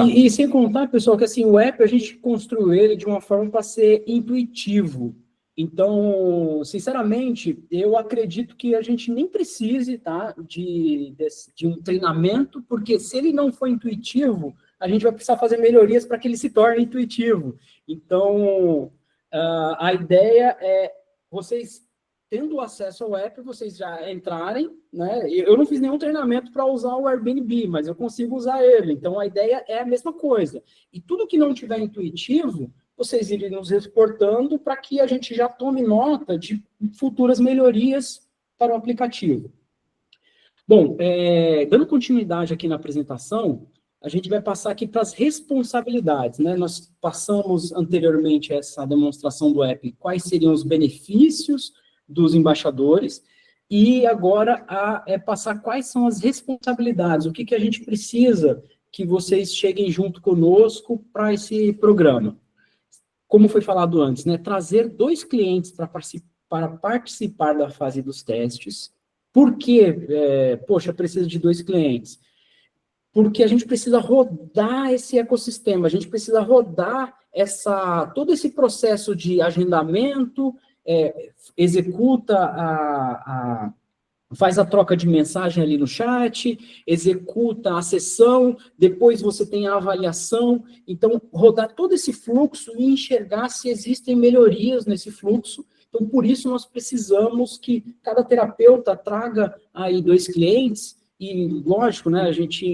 E sem contar, pessoal, que assim, o app a gente construiu ele de uma forma para ser intuitivo. Então, sinceramente, eu acredito que a gente nem precise, tá, de um treinamento, porque se ele não for intuitivo, a gente vai precisar fazer melhorias para que ele se torne intuitivo. Então, a ideia é vocês, tendo acesso ao app, vocês já entrarem, né? Eu não fiz nenhum treinamento para usar o Airbnb, mas eu consigo usar ele. Então, a ideia é a mesma coisa. E tudo que não tiver intuitivo, vocês irem nos reportando para que a gente já tome nota de futuras melhorias para o aplicativo. Bom, dando continuidade aqui na apresentação, a gente vai passar aqui para as responsabilidades, né? Nós passamos anteriormente essa demonstração do app, quais seriam os benefícios dos embaixadores. e agora é passar quais são as responsabilidades, o que a gente precisa que vocês cheguem junto conosco para esse programa. Como foi falado antes, né, trazer 2 clientes para participar da fase dos testes. Por que, poxa, precisa de 2 clientes? Porque a gente precisa rodar esse ecossistema, a gente precisa rodar todo esse processo de agendamento, executa faz a troca de mensagem ali no chat, executa a sessão, depois você tem a avaliação. Então, rodar todo esse fluxo e enxergar se existem melhorias nesse fluxo. Então, por isso, nós precisamos que cada terapeuta traga aí 2 clientes, e, lógico, né, a gente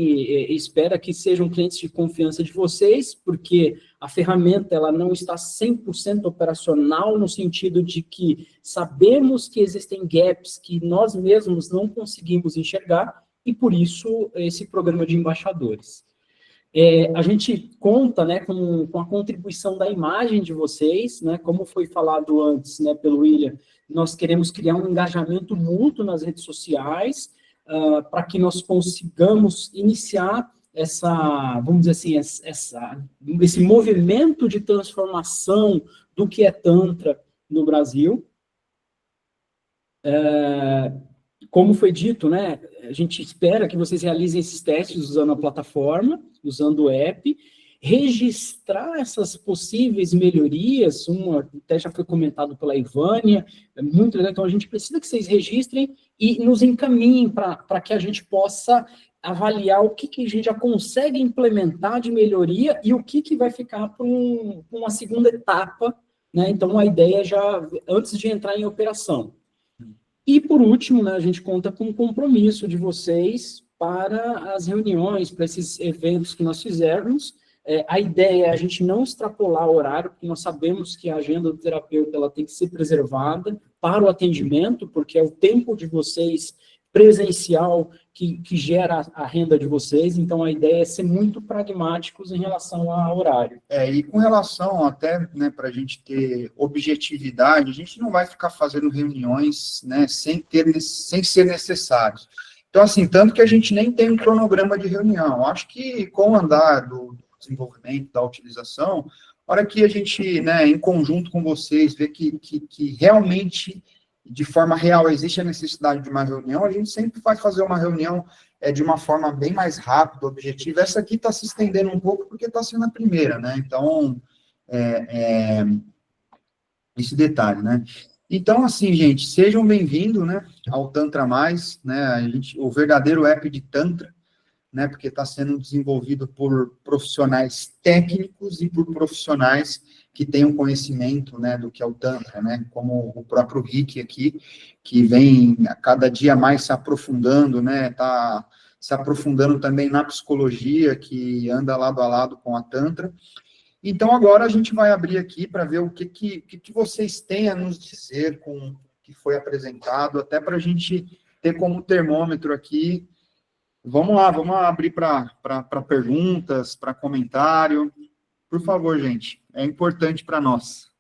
espera que sejam clientes de confiança de vocês, porque a ferramenta ela não está 100% operacional, no sentido de que sabemos que existem gaps que nós mesmos não conseguimos enxergar, e por isso esse programa de embaixadores. A gente conta, né, com a contribuição da imagem de vocês, né, como foi falado antes, né, pelo William, nós queremos criar um engajamento mútuo nas redes sociais, para que nós consigamos iniciar vamos dizer assim, esse movimento de transformação do que é Tantra no Brasil. Como foi dito, né, a gente espera que vocês realizem esses testes usando a plataforma, usando o app, registrar essas possíveis melhorias, até já foi comentado pela Ivânia, é muito legal, então a gente precisa que vocês registrem e nos encaminhem para que a gente possa avaliar o que a gente já consegue implementar de melhoria e o que vai ficar para uma segunda etapa, né? Então a ideia já, antes de entrar em operação. E por último, né, a gente conta com o compromisso de vocês para as reuniões, para esses eventos que nós fizermos. A ideia é a gente não extrapolar o horário, porque nós sabemos que a agenda do terapeuta ela tem que ser preservada para o atendimento, porque é o tempo de vocês presencial que gera a renda de vocês, então a ideia é ser muito pragmáticos em relação ao horário. E com relação até, né, para a gente ter objetividade, a gente não vai ficar fazendo reuniões, né, sem ser necessário. Então, assim, tanto que a gente nem tem um cronograma de reunião. Acho que com o andar do desenvolvimento, da utilização, a hora que a gente, né, em conjunto com vocês, vê que realmente, de forma real, existe a necessidade de uma reunião, a gente sempre vai fazer uma reunião de uma forma bem mais rápida, objetiva. Essa aqui está se estendendo um pouco porque está sendo a primeira, né? Então, esse detalhe, né? Então, assim, gente, sejam bem-vindos, né, ao Tantra Mais, né, o verdadeiro app de Tantra, né, porque está sendo desenvolvido por profissionais técnicos e por profissionais que têm um conhecimento, né, do que é o Tantra, né, como o próprio Rick aqui, que vem a cada dia mais se aprofundando, né, está se aprofundando também na psicologia, que anda lado a lado com a Tantra. Então, agora a gente vai abrir aqui para ver o que vocês têm a nos dizer com o que foi apresentado, até para a gente ter como termômetro aqui. Vamos lá, vamos abrir para perguntas, para comentário. Por favor, gente, é importante para nós.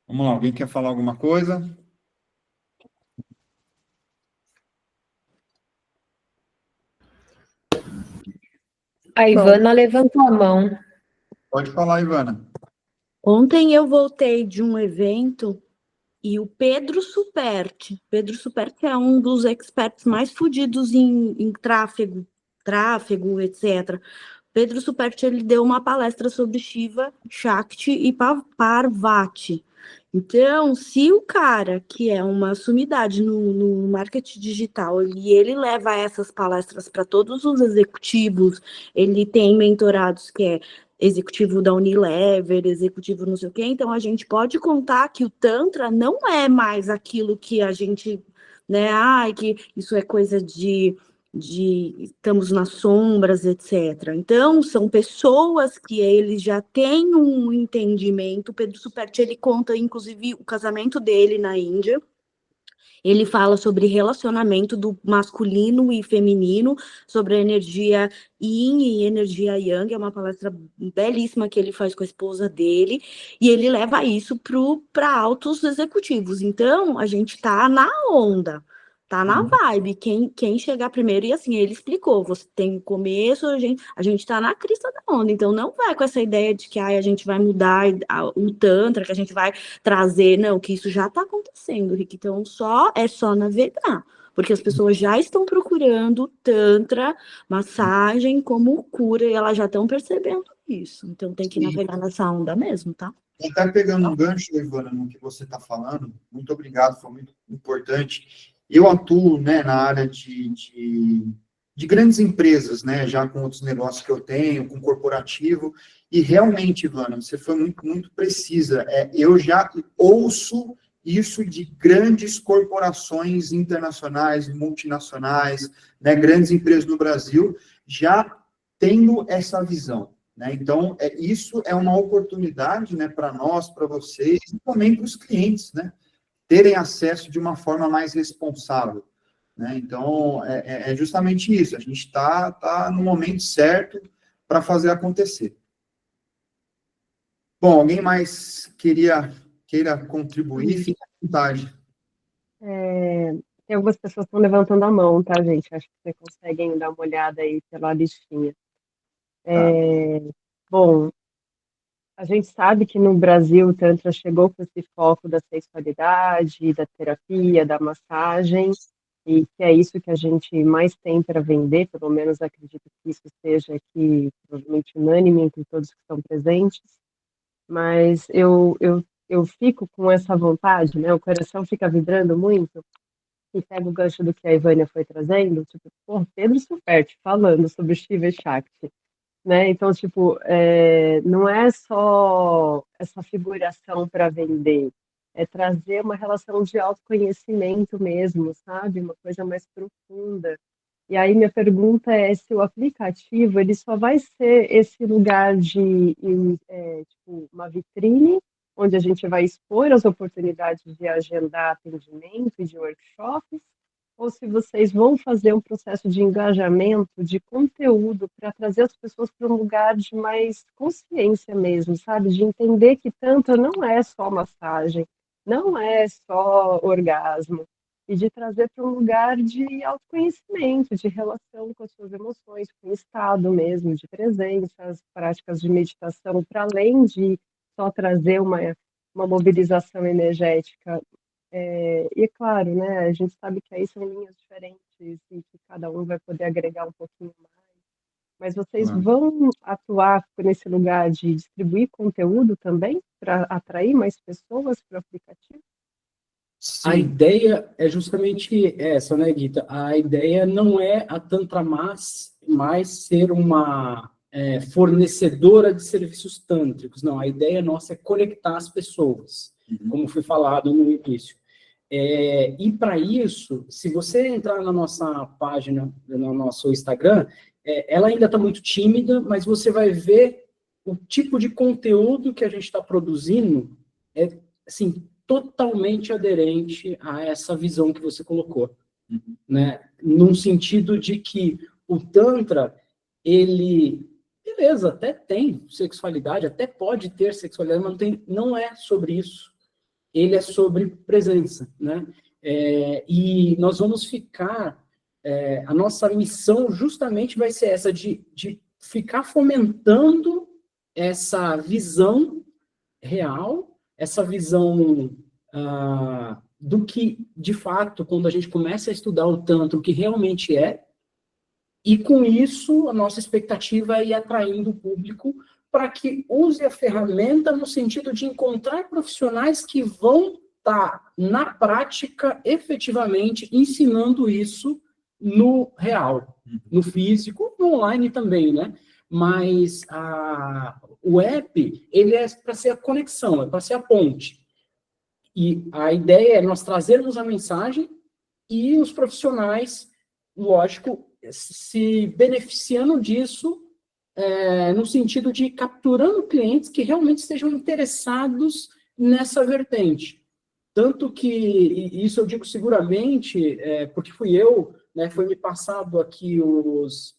Vamos lá, alguém quer falar alguma coisa? A Ivana levantou a mão. Pode falar, Ivana. Ontem eu voltei de um evento e o Pedro Superti é um dos experts mais fodidos em tráfego, etc. Pedro Superti, ele deu uma palestra sobre Shiva, Shakti e Parvati. Então, se o cara que é uma sumidade no marketing digital, e ele leva essas palestras para todos os executivos, ele tem mentorados que é executivo da Unilever, executivo não sei o quê, então a gente pode contar que o Tantra não é mais aquilo que a gente, né, que isso é coisa de estamos nas sombras, etc. Então, são pessoas que eles já têm um entendimento. O Pedro Superti, ele conta, inclusive, o casamento dele na Índia, Ele fala sobre relacionamento do masculino e feminino, sobre a energia yin e energia yang, é uma palestra belíssima que ele faz com a esposa dele, e ele leva isso para altos executivos. Então, a gente tá na onda, tá na vibe, quem chegar primeiro, e assim, ele explicou, você tem o começo, a gente tá na crista da onda, então não vai com essa ideia de que a gente vai mudar o Tantra, que a gente vai trazer, não, que isso já tá acontecendo, Rick, então é só navegar, porque as pessoas já estão procurando Tantra, massagem como cura, e elas já estão percebendo isso, então tem que navegar nessa onda mesmo, tá? Até pegando um gancho, Ivana, no que você está falando, muito obrigado, foi muito importante. Eu atuo, né, na área de grandes empresas, né, já com outros negócios que eu tenho, com corporativo, e realmente, Ivana, você foi muito, muito precisa. Eu já ouço isso de grandes corporações internacionais, multinacionais, né, grandes empresas no Brasil, já tendo essa visão. Né? Então, isso é uma oportunidade, né, para nós, para vocês, e também para os clientes, né, terem acesso de uma forma mais responsável. Né? Então, é justamente isso, a gente tá no momento certo para fazer acontecer. Bom, alguém mais queira contribuir? Fique à vontade. Tem algumas pessoas que estão levantando a mão, tá, gente? Acho que vocês conseguem dar uma olhada aí pela listinha. Bom, a gente sabe que no Brasil o Tantra chegou com esse foco da sexualidade, da terapia, da massagem, e que é isso que a gente mais tem para vender, pelo menos acredito que isso seja aqui provavelmente unânime entre todos que estão presentes, mas eu fico com essa vontade, né? O coração fica vibrando muito, e pega o gancho do que a Ivânia foi trazendo, tipo, Pedro Superti falando sobre o Shiva e Shakti. Né? Então, tipo, não é só essa figuração para vender, é trazer uma relação de autoconhecimento mesmo, sabe? Uma coisa mais profunda. E aí minha pergunta é se o aplicativo ele só vai ser esse lugar de tipo, uma vitrine, onde a gente vai expor as oportunidades de agendar atendimento e de workshops, ou se vocês vão fazer um processo de engajamento, de conteúdo, para trazer as pessoas para um lugar de mais consciência mesmo, sabe? De entender que Tantra não é só massagem, não é só orgasmo, e de trazer para um lugar de autoconhecimento, de relação com as suas emoções, com o estado mesmo, de presença, as práticas de meditação, para além de só trazer uma mobilização energética. E é claro, né, a gente sabe que aí são linhas diferentes e que cada um vai poder agregar um pouquinho mais. Mas vocês vão atuar nesse lugar de distribuir conteúdo também para atrair mais pessoas para o aplicativo? Sim. A ideia é justamente essa, né, Guita? A ideia não é a Tantra mais ser uma fornecedora de serviços tântricos. Não, a ideia nossa é conectar as pessoas, como foi falado no início. E para isso, se você entrar na nossa página, no nosso Instagram, ela ainda está muito tímida, mas você vai ver o tipo de conteúdo que a gente está produzindo assim, totalmente aderente a essa visão que você colocou. Né? Num sentido de que o Tantra, ele, beleza, até tem sexualidade, até pode ter sexualidade, mas não é sobre isso. Ele é sobre presença, né? E nós vamos ficar, a nossa missão justamente vai ser essa, de ficar fomentando essa visão real, essa visão do que, de fato, quando a gente começa a estudar o Tantra, o que realmente é, e com isso, a nossa expectativa é ir atraindo o público para que use a ferramenta no sentido de encontrar profissionais que vão estar, na prática, efetivamente, ensinando isso no real, no físico, no online também, né? Mas o app, ele é para ser a conexão, é para ser a ponte. E a ideia é nós trazermos a mensagem e os profissionais, lógico, se beneficiando disso, no sentido de capturando clientes que realmente estejam interessados nessa vertente. Tanto que, e isso eu digo seguramente, porque fui eu, né, foi me passado aqui os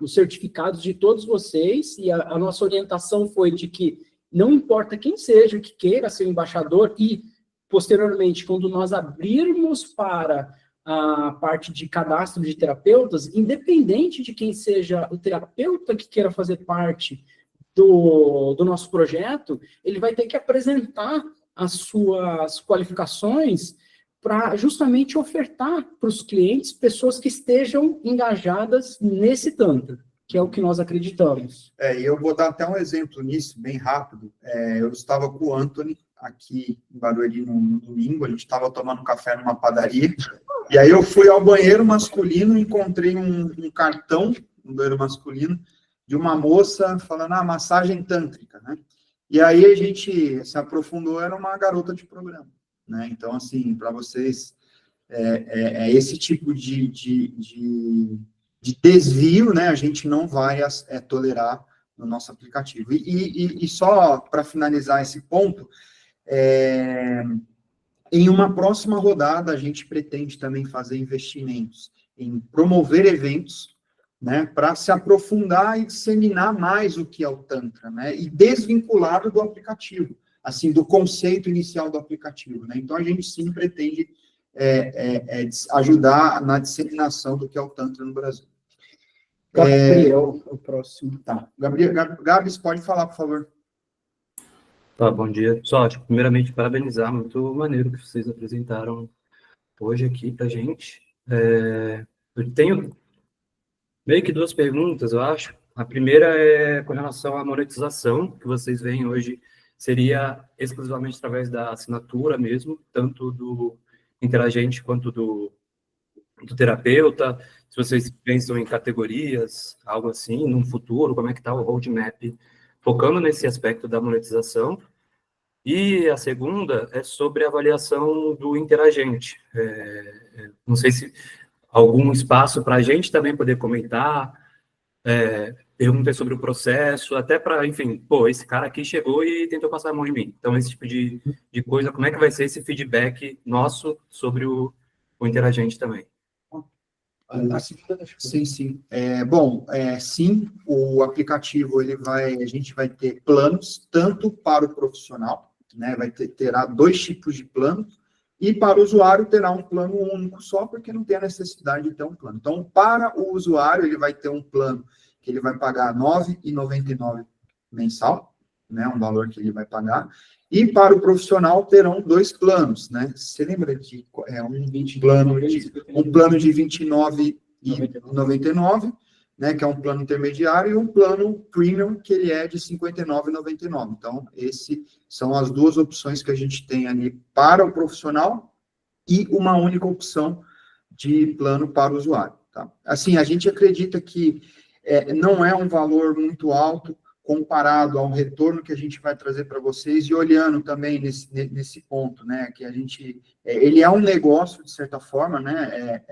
certificados de todos vocês, e a nossa orientação foi de que não importa quem seja que queira ser embaixador, e, posteriormente, quando nós abrirmos para a parte de cadastro de terapeutas, independente de quem seja o terapeuta que queira fazer parte do nosso projeto, ele vai ter que apresentar as suas qualificações para justamente ofertar para os clientes pessoas que estejam engajadas nesse Tantra, que é o que nós acreditamos. E eu vou dar até um exemplo nisso, bem rápido. Eu estava com o Anthony aqui em Barueri no domingo, a gente estava tomando café numa padaria, e aí eu fui ao banheiro masculino e encontrei um cartão no banheiro masculino de uma moça falando, massagem tântrica, né? E aí a gente se aprofundou, era uma garota de programa, né? Então, assim, para vocês, esse tipo de desvio, né, a gente não vai tolerar no nosso aplicativo. E só para finalizar esse ponto, em uma próxima rodada, a gente pretende também fazer investimentos em promover eventos, né, para se aprofundar e disseminar mais o que é o Tantra, né, e desvinculado do aplicativo, assim, do conceito inicial do aplicativo, né. Então, a gente sim pretende ajudar na disseminação do que é o Tantra no Brasil. Gabriel, o próximo. Tá. Gabs, pode falar, por favor. Tá, bom dia. Só, primeiramente, parabenizar, muito maneiro que vocês apresentaram hoje aqui pra gente. Eu tenho meio que duas perguntas, eu acho. A primeira é com relação à monetização, que vocês veem hoje, seria exclusivamente através da assinatura mesmo, tanto do interagente quanto do terapeuta, se vocês pensam em categorias, algo assim, no futuro, como é que está o roadmap, focando nesse aspecto da monetização. E a segunda é sobre a avaliação do interagente. Não sei se algum espaço para a gente também poder comentar, perguntas sobre o processo, até para, enfim, esse cara aqui chegou e tentou passar a mão em mim. Então, esse tipo de coisa, como é que vai ser esse feedback nosso sobre o interagente também? Sim. Sim, o aplicativo, a gente vai ter planos, tanto para o profissional, né, terá 2 tipos de plano, e para o usuário terá um plano único só, porque não tem a necessidade de ter um plano. Então, para o usuário, ele vai ter um plano que ele vai pagar R$ 9,99 mensal, né, um valor que ele vai pagar, e para o profissional terão 2 planos, né? Você lembra de um plano de R$ 29,99, né, que é um plano intermediário, e um plano premium, que ele é de R$ 59,99. Então, esses são as 2 opções que a gente tem ali para o profissional e uma única opção de plano para o usuário, tá? Assim, a gente acredita que não é um valor muito alto comparado ao retorno que a gente vai trazer para vocês, e olhando também nesse ponto, né, que a gente, ele é um negócio, de certa forma, né,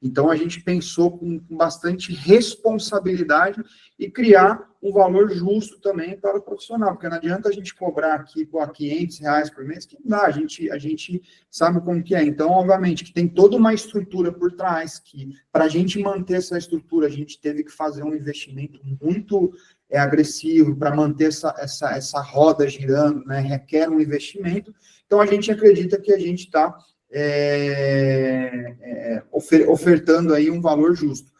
então a gente pensou com bastante responsabilidade e criar um valor justo também para o profissional, porque não adianta a gente cobrar aqui, R$500 por mês, que não dá, a gente sabe como que é. Então, obviamente, que tem toda uma estrutura por trás, que para a gente manter essa estrutura, a gente teve que fazer um investimento muito agressivo para manter essa roda girando, né, requer um investimento. Então, a gente acredita que a gente está ofertando aí um valor justo.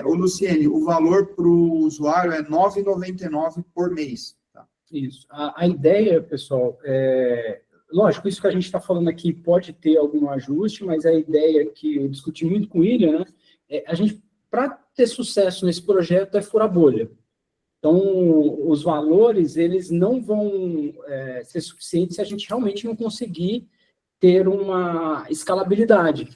Luciene, o valor para o usuário é R$ 9,99 por mês. Tá? Isso. A ideia, pessoal, lógico, isso que a gente está falando aqui pode ter algum ajuste, mas a ideia que eu discuti muito com o William, né, a gente, para ter sucesso nesse projeto, é furar bolha. Então, os valores, eles não vão ser suficientes se a gente realmente não conseguir ter uma escalabilidade,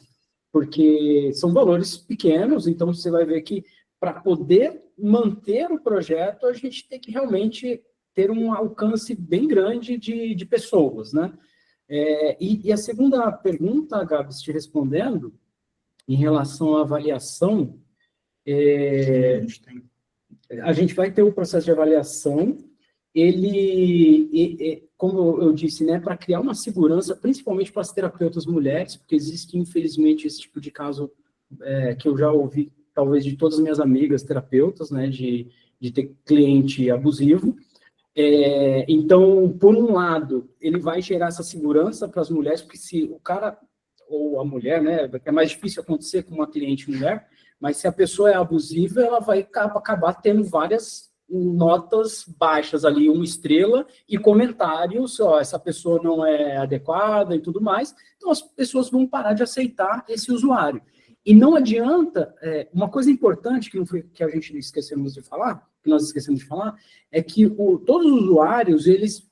porque são valores pequenos, então você vai ver que para poder manter o projeto, a gente tem que realmente ter um alcance bem grande de pessoas, né? E a segunda pergunta, Gabs, te respondendo, em relação à avaliação, a gente vai ter o processo de avaliação, como eu disse, né, para criar uma segurança, principalmente para as terapeutas mulheres, porque existe, infelizmente, esse tipo de caso que eu já ouvi, talvez, de todas as minhas amigas terapeutas, né, de ter cliente abusivo. Então, por um lado, ele vai gerar essa segurança para as mulheres, porque se o cara ou a mulher, né, é mais difícil acontecer com uma cliente mulher, mas se a pessoa é abusiva, ela vai acabar tendo várias notas baixas ali, 1 estrela, e comentários, essa pessoa não é adequada e tudo mais, então as pessoas vão parar de aceitar esse usuário. E não adianta, uma coisa importante que a gente esquecemos de falar, que nós esquecemos de falar, é que todos os usuários, eles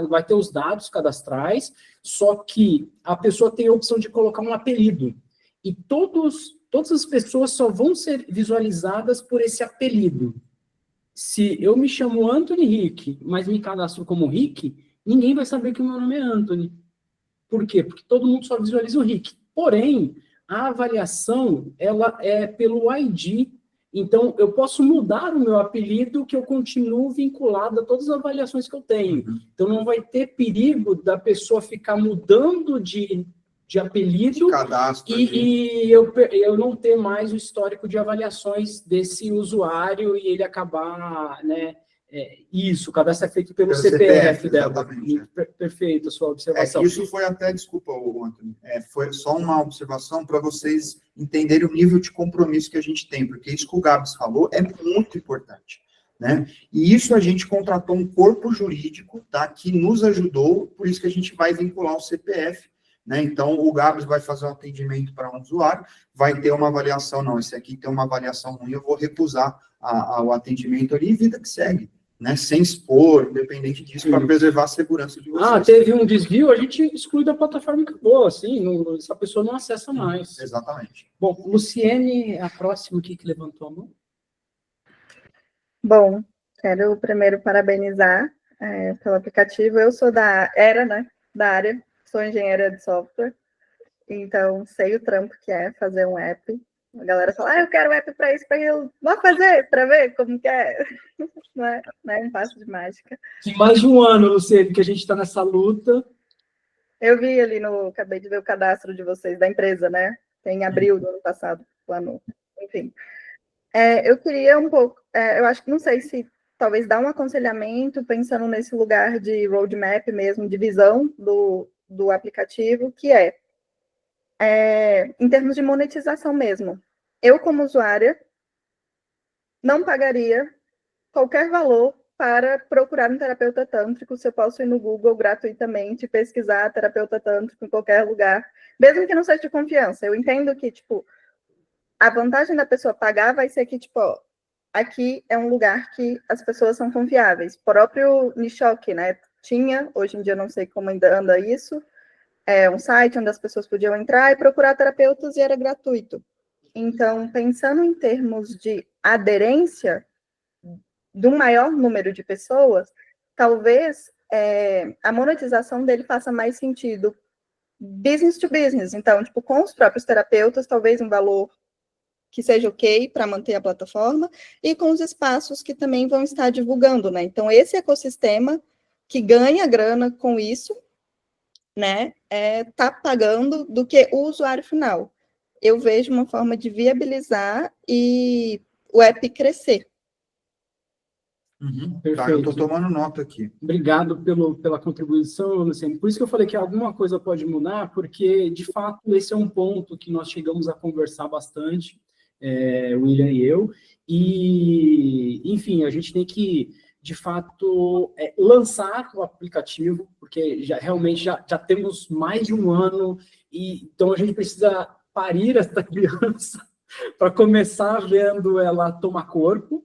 vai ter os dados cadastrais, só que a pessoa tem a opção de colocar um apelido. E todas as pessoas só vão ser visualizadas por esse apelido. Se eu me chamo Anthony Rick, mas me cadastro como Rick, ninguém vai saber que o meu nome é Anthony. Por quê? Porque todo mundo só visualiza o Rick. Porém, a avaliação, ela é pelo ID. Então, eu posso mudar o meu apelido, que eu continuo vinculado a todas as avaliações que eu tenho. Então, não vai ter perigo da pessoa ficar mudando de apelido e eu não ter mais o histórico de avaliações desse usuário e ele acabar, né, o cadastro é feito pelo CPF dela. Perfeito, a sua observação. Isso foi até, desculpa, Antônio, foi só uma observação para vocês entenderem o nível de compromisso que a gente tem, porque isso que o Gabs falou é muito importante, né? E isso a gente contratou um corpo jurídico, tá, que nos ajudou, por isso que a gente vai vincular o CPF, né? Então, o Gabs vai fazer um atendimento para um usuário, vai ter uma avaliação, não, esse aqui tem uma avaliação ruim, eu vou recusar o atendimento ali, e vida que segue, né? Sem expor, independente disso, para preservar a segurança de vocês. Teve um desvio, a gente exclui da plataforma e acabou, assim, essa pessoa não acessa mais. Exatamente. Bom, Luciene, a próxima aqui que levantou a mão. Bom, quero primeiro parabenizar pelo aplicativo. Eu sou da área, sou engenheira de software, então sei o trampo que é fazer um app. A galera fala, eu quero um app para isso, para aquilo. Vou fazer, para ver como que é. Não é um passo de mágica. Tem mais de um ano, Luciene, que a gente está nessa luta. Eu vi ali acabei de ver o cadastro de vocês, da empresa, né? Tem em abril do ano passado, enfim. Eu queria um pouco, eu acho que não sei se talvez dar um aconselhamento, pensando nesse lugar de roadmap mesmo, de visão do aplicativo, que em termos de monetização mesmo. Eu, como usuária, não pagaria qualquer valor para procurar um terapeuta tântrico, se eu posso ir no Google gratuitamente, pesquisar terapeuta tântrico em qualquer lugar, mesmo que não seja de confiança. Eu entendo que, a vantagem da pessoa pagar vai ser que, aqui é um lugar que as pessoas são confiáveis. O próprio Nishoki, né, hoje em dia não sei como ainda anda isso, um site onde as pessoas podiam entrar e procurar terapeutas e era gratuito. Então, pensando em termos de aderência do maior número de pessoas, talvez a monetização dele faça mais sentido business to business. Então, com os próprios terapeutas, talvez um valor que seja ok para manter a plataforma, e com os espaços que também vão estar divulgando, né? Então, esse ecossistema que ganha grana com isso, né, tá pagando do que o usuário final. Eu vejo uma forma de viabilizar e o app crescer. Perfeito. Tá, eu estou tomando nota aqui. Obrigado pela contribuição, Luciano. Por isso que eu falei que alguma coisa pode mudar, porque, de fato, esse é um ponto que nós chegamos a conversar bastante, William e eu, e, enfim, a gente tem que, de fato, lançar o aplicativo, porque realmente já temos mais de um ano, e então a gente precisa parir essa criança para começar vendo ela tomar corpo,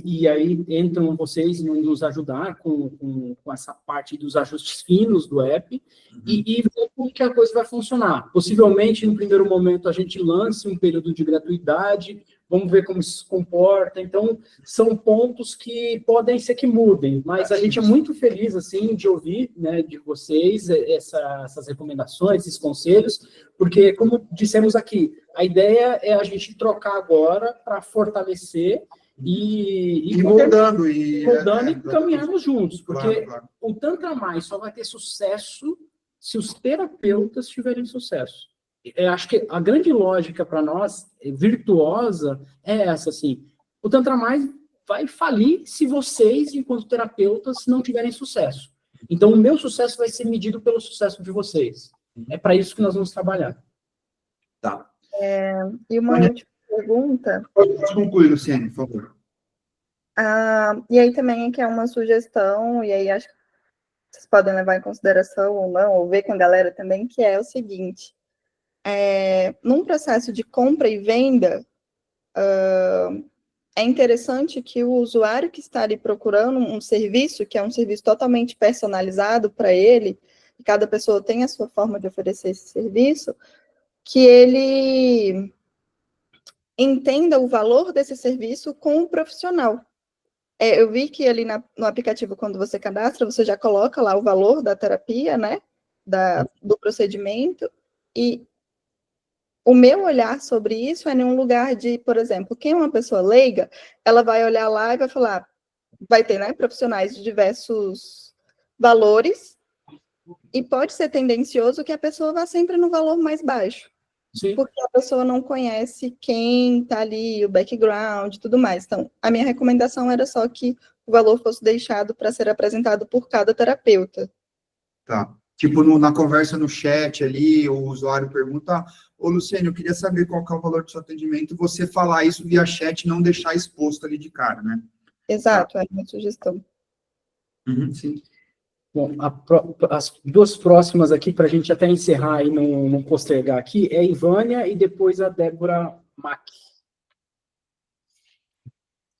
e aí entram vocês nos ajudar com essa parte dos ajustes finos do app e ver como que a coisa vai funcionar. Possivelmente, no primeiro momento, a gente lance um período de gratuidade, vamos ver como isso se comporta. Então, são pontos que podem ser que mudem, mas a gente é muito feliz, assim, de ouvir, né, de vocês essas recomendações, esses conselhos, porque, como dissemos aqui, a ideia é a gente trocar agora para fortalecer e moldando e caminharmos juntos, porque o Tantra Mais só vai ter sucesso se os terapeutas tiverem sucesso. Eu acho que a grande lógica para nós, virtuosa, é essa, assim, o Tantra Mais vai falir se vocês, enquanto terapeutas, não tiverem sucesso. Então, o meu sucesso vai ser medido pelo sucesso de vocês. É para isso que nós vamos trabalhar. Tá. E uma última pergunta. Pode concluir, Luciane, por favor. E aí também que é uma sugestão, e aí acho que vocês podem levar em consideração ou não, ou ver com a galera também, que é o seguinte. Num processo de compra e venda, é interessante que o usuário que está ali procurando um serviço, que é um serviço totalmente personalizado para ele, e cada pessoa tem a sua forma de oferecer esse serviço, que ele entenda o valor desse serviço com o profissional. Eu vi que ali no aplicativo, quando você cadastra, você já coloca lá o valor da terapia, né, do procedimento, e o meu olhar sobre isso é em um lugar de, por exemplo, quem é uma pessoa leiga, ela vai olhar lá e vai falar, vai ter, né, profissionais de diversos valores, e pode ser tendencioso que a pessoa vá sempre no valor mais baixo. Sim. Porque a pessoa não conhece quem está ali, o background e tudo mais. Então, a minha recomendação era só que o valor fosse deixado para ser apresentado por cada terapeuta. Tá. Tipo, na conversa no chat ali, o usuário pergunta, ô Luciane, eu queria saber qual que é o valor do seu atendimento, você falar isso via chat, não deixar exposto ali de cara, né? Exato, tá. É a minha sugestão. Sim. Bom, as duas próximas aqui, para a gente até encerrar e não postergar aqui, é a Ivânia e depois a Débora Mack.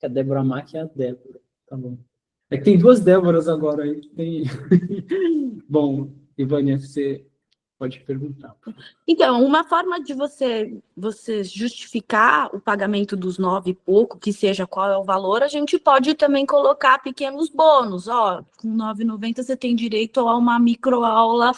A Débora Mack é a Débora, tá bom. É que tem duas Déboras agora aí. Bom, Ivânia, você pode perguntar. Então, uma forma de você justificar o pagamento dos 9 e pouco, que seja qual é o valor, a gente pode também colocar pequenos bônus. Ó, com R$ 9,90 você tem direito a uma microaula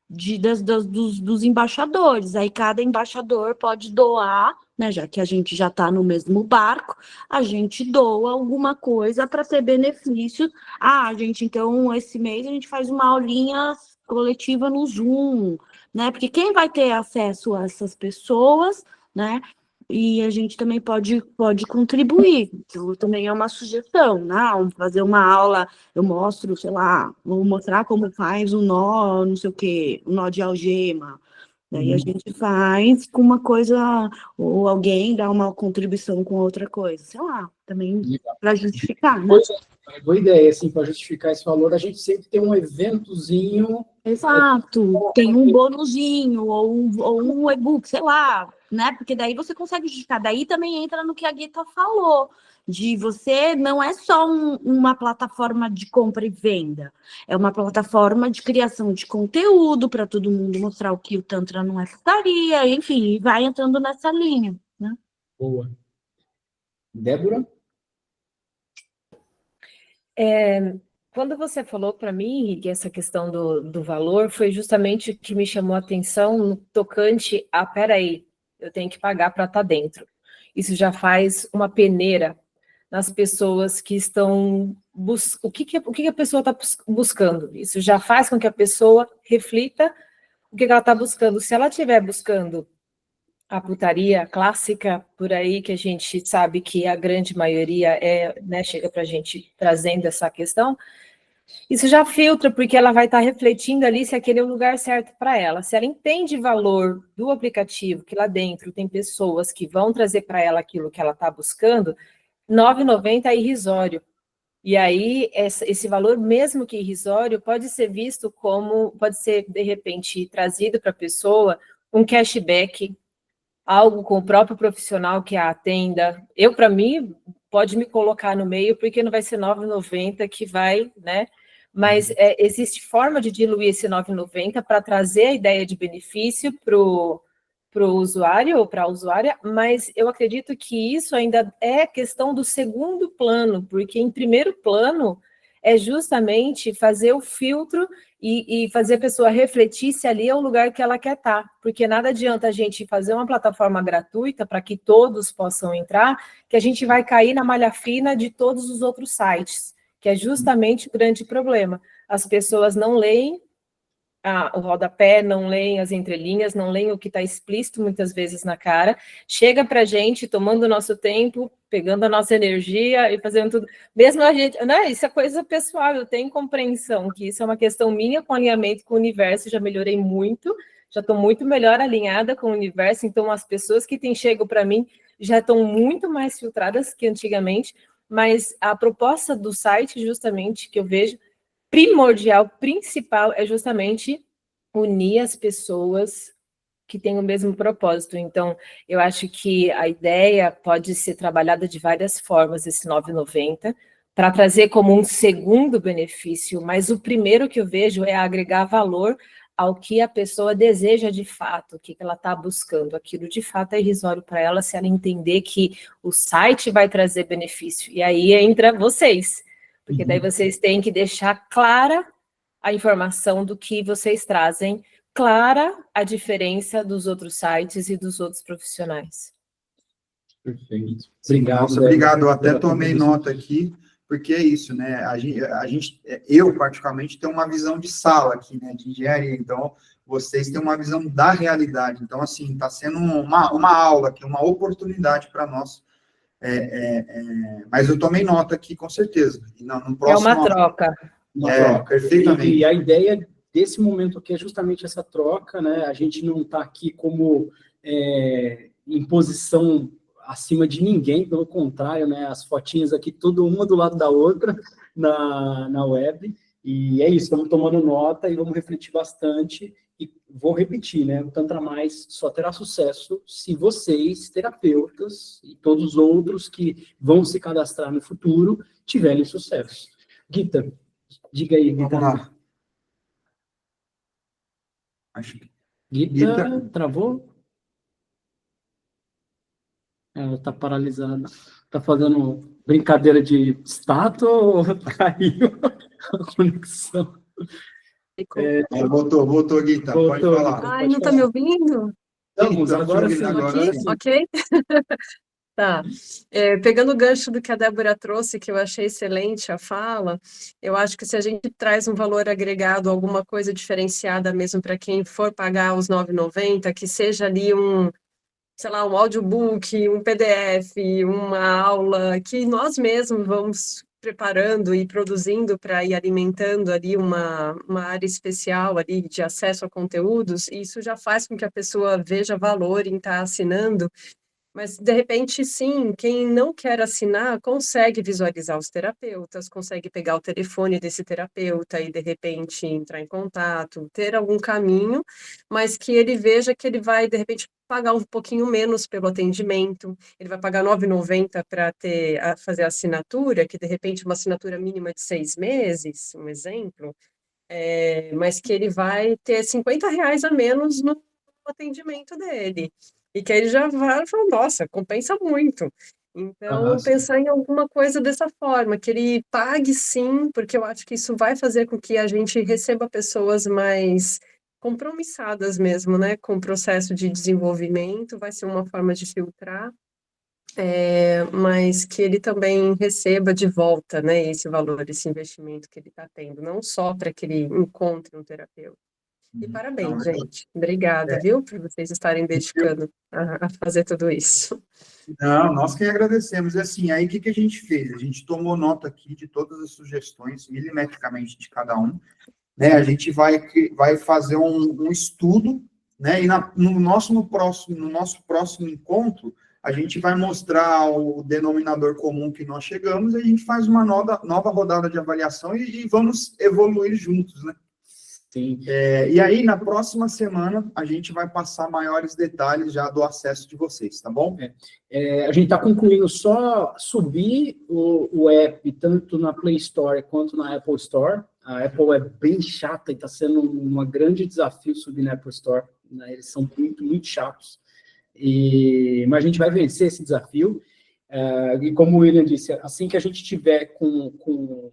dos embaixadores. Aí cada embaixador pode doar, né, já que a gente já está no mesmo barco, a gente doa alguma coisa para ter benefícios. Gente, então, esse mês a gente faz uma aulinha coletiva no Zoom, né? Porque quem vai ter acesso a essas pessoas, né? E a gente também pode contribuir. Então, também é uma sugestão, né? Fazer uma aula, eu mostro, sei lá, vou mostrar como faz um nó, não sei o quê, um nó de algema. Daí a gente faz com uma coisa, ou alguém dá uma contribuição com outra coisa, sei lá, também para justificar, né? Boa ideia, assim, para justificar esse valor, a gente sempre tem um eventozinho. Exato, tem um bônusinho, ou um e-book, sei lá, né? Porque daí você consegue justificar. Daí também entra no que a Guita falou, de você não é só uma plataforma de compra e venda, é uma plataforma de criação de conteúdo para todo mundo mostrar o que o Tantra não é putaria, enfim, vai entrando nessa linha, né? Boa. Débora? Quando você falou para mim, Henrique, essa questão do valor, foi justamente o que me chamou a atenção no tocante a, peraí, eu tenho que pagar para estar dentro. Isso já faz uma peneira nas pessoas que estão buscando. O que a pessoa está buscando? Isso já faz com que a pessoa reflita o que ela está buscando. Se ela estiver buscando a putaria clássica por aí, que a gente sabe que a grande maioria né, chega para a gente trazendo essa questão, isso já filtra, porque ela vai estar refletindo ali se aquele é o lugar certo para ela. Se ela entende o valor do aplicativo, que lá dentro tem pessoas que vão trazer para ela aquilo que ela está buscando, R$ 9,90 é irrisório. E aí, esse valor, mesmo que irrisório, pode ser visto como, pode ser, de repente, trazido para a pessoa um cashback, algo com o próprio profissional que a atenda. Para mim, pode me colocar no meio, porque não vai ser R$ 9,90 que vai, né? Mas existe forma de diluir esse R$ 9,90 para trazer a ideia de benefício para o usuário ou para a usuária, mas eu acredito que isso ainda é questão do segundo plano, porque em primeiro plano é justamente fazer o filtro e fazer a pessoa refletir se ali é o lugar que ela quer estar, porque nada adianta a gente fazer uma plataforma gratuita para que todos possam entrar, que a gente vai cair na malha fina de todos os outros sites, que é justamente o grande problema. As pessoas não leem o rodapé, não leem as entrelinhas, não leem o que está explícito muitas vezes na cara, chega para a gente tomando o nosso tempo, pegando a nossa energia e fazendo tudo. Mesmo a gente, né, isso é coisa pessoal, eu tenho compreensão que isso é uma questão minha com alinhamento com o universo, já melhorei muito, já estou muito melhor alinhada com o universo, então as pessoas que chegam para mim já estão muito mais filtradas que antigamente, mas a proposta do site, justamente, que eu vejo, primordial, principal, é justamente unir as pessoas que têm o mesmo propósito. Então, eu acho que a ideia pode ser trabalhada de várias formas, esse 9,90, para trazer como um segundo benefício, mas o primeiro que eu vejo é agregar valor ao que a pessoa deseja de fato, o que ela está buscando. Aquilo de fato é irrisório para ela, se ela entender que o site vai trazer benefício. E aí entra vocês, porque daí vocês têm que deixar clara a informação do que vocês trazem, clara a diferença dos outros sites e dos outros profissionais. Perfeito. Obrigado. Nossa, obrigado. Eu até tomei nota aqui, porque é isso, né? Eu, particularmente, tenho uma visão de sala aqui, né? De engenharia. Então, vocês têm uma visão da realidade. Então, assim, está sendo uma aula aqui, uma oportunidade para nós. Mas eu tomei nota aqui, com certeza. No próximo, é uma troca. Perfeitamente. E a ideia desse momento aqui é justamente essa troca, né? A gente não está aqui como em posição acima de ninguém, pelo contrário, né? As fotinhas aqui, toda uma do lado da outra na web. E é isso, estamos tomando nota e vamos refletir bastante. E vou repetir, né? O Tantra Mais só terá sucesso se vocês, terapeutas, e todos os outros que vão se cadastrar no futuro, tiverem sucesso. Gita, diga aí, Gita. Vamos lá. Gita, travou? Ela está paralisada. Está fazendo brincadeira de estátua ou caiu a conexão? Voltou, Gita, pode falar. Ai, não está me ouvindo? Estamos, agora sim. Ok? Tá. Pegando o gancho do que a Débora trouxe, que eu achei excelente a fala, eu acho que se a gente traz um valor agregado, alguma coisa diferenciada mesmo para quem for pagar os R$ 9,90, que seja ali um audiobook, um PDF, uma aula, que nós mesmos vamos preparando e produzindo para ir alimentando ali uma área especial ali de acesso a conteúdos, e isso já faz com que a pessoa veja valor em estar assinando. Mas, de repente, sim, quem não quer assinar consegue visualizar os terapeutas, consegue pegar o telefone desse terapeuta e, de repente, entrar em contato, ter algum caminho, mas que ele veja que ele vai, de repente, pagar um pouquinho menos pelo atendimento, ele vai pagar R$ 9,90 para fazer a assinatura, que, de repente, uma assinatura mínima de 6 meses, um exemplo, mas que ele vai ter R$ 50 a menos no atendimento dele. E que aí ele já vai falar, nossa, compensa muito. Então, pensar em alguma coisa dessa forma, que ele pague sim, porque eu acho que isso vai fazer com que a gente receba pessoas mais compromissadas mesmo, né, com o processo de desenvolvimento, vai ser uma forma de filtrar, mas que ele também receba de volta, né, esse valor, esse investimento que ele está tendo, não só para que ele encontre um terapeuta. E parabéns, gente. Obrigada, viu, por vocês estarem dedicando a fazer tudo isso. Não, nós que agradecemos. E assim, aí o que a gente fez? A gente tomou nota aqui de todas as sugestões, milimetricamente de cada um, né? A gente vai fazer um estudo, né? E no nosso próximo encontro, a gente vai mostrar o denominador comum que nós chegamos, e a gente faz uma nova rodada de avaliação e vamos evoluir juntos, né? Sim. E aí, na próxima semana, a gente vai passar maiores detalhes já do acesso de vocês, tá bom? A gente está concluindo só subir o app, tanto na Play Store quanto na Apple Store. A Apple é bem chata e está sendo um grande desafio subir na Apple Store, né? Eles são muito, muito chatos. Mas a gente vai vencer esse desafio. E como o William disse, assim que a gente tiver com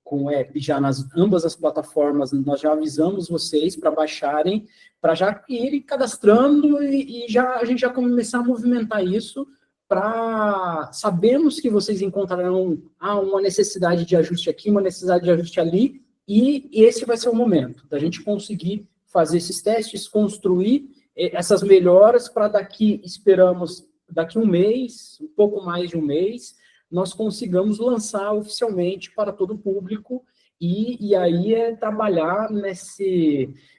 com o app já nas ambas as plataformas, nós já avisamos vocês para baixarem, para já irem cadastrando e a gente já começar a movimentar isso, para sabemos que vocês encontrarão uma necessidade de ajuste aqui, uma necessidade de ajuste ali, e esse vai ser o momento da gente conseguir fazer esses testes, construir essas melhoras para esperamos daqui um mês, um pouco mais de um mês, nós consigamos lançar oficialmente para todo o público, e aí trabalhar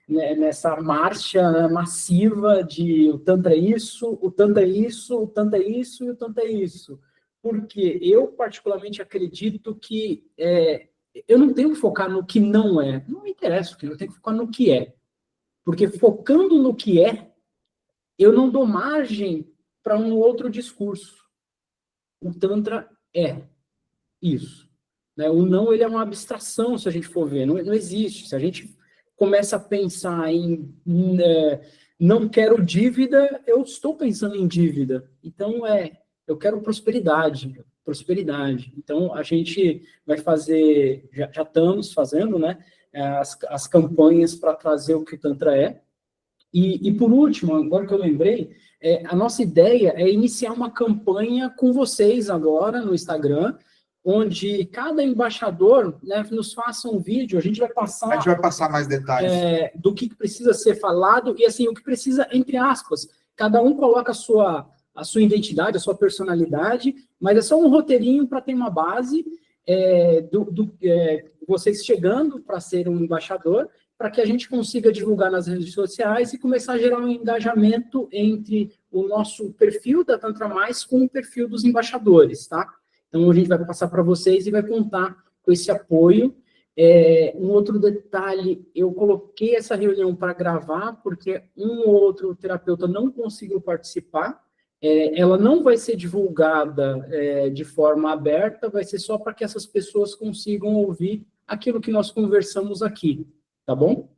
nessa marcha massiva de o tanto é isso, o tanto é isso, o tanto é isso e o tanto é isso. Porque eu, particularmente, acredito que eu não tenho que focar no que não é. Não me interessa o que, eu tenho que focar no que é. Porque focando no que é, eu não dou margem para um outro discurso. O Tantra é isso. Né? O não, ele é uma abstração, se a gente for ver. Não existe. Se a gente começa a pensar em não quero dívida, eu estou pensando em dívida. Então, eu quero prosperidade. Então, a gente vai fazer, já estamos fazendo, né, as campanhas para trazer o que o Tantra é. E por último, agora que eu lembrei, a nossa ideia é iniciar uma campanha com vocês agora no Instagram, onde cada embaixador, né, nos faça um vídeo, a gente vai passar mais detalhes do que precisa ser falado, e assim, o que precisa, entre aspas, cada um coloca a sua identidade, a sua personalidade, mas é só um roteirinho para ter uma base vocês chegando para ser um embaixador, para que a gente consiga divulgar nas redes sociais e começar a gerar um engajamento entre o nosso perfil da Tantra Mais com o perfil dos embaixadores, tá? Então, a gente vai passar para vocês e vai contar com esse apoio. Um outro detalhe, eu coloquei essa reunião para gravar, porque um ou outro terapeuta não conseguiu participar. Ela não vai ser divulgada de forma aberta, vai ser só para que essas pessoas consigam ouvir aquilo que nós conversamos aqui, tá bom?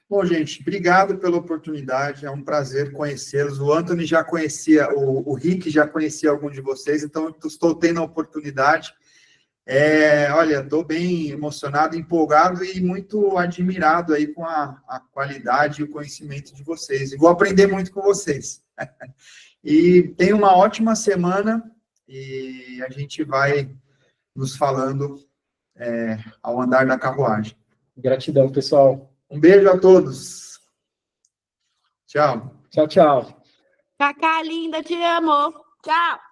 Bom, gente, obrigado pela oportunidade, é um prazer conhecê-los. O Anthony já conhecia, o Rick já conhecia algum de vocês, então estou tendo a oportunidade. Olha, estou bem emocionado, empolgado e muito admirado aí com a qualidade e o conhecimento de vocês. E vou aprender muito com vocês. E tenha uma ótima semana e a gente vai nos falando ao andar da carruagem. Gratidão, pessoal. Um beijo a todos. Tchau. Tchau, tchau. Cacá, linda, te amo. Tchau.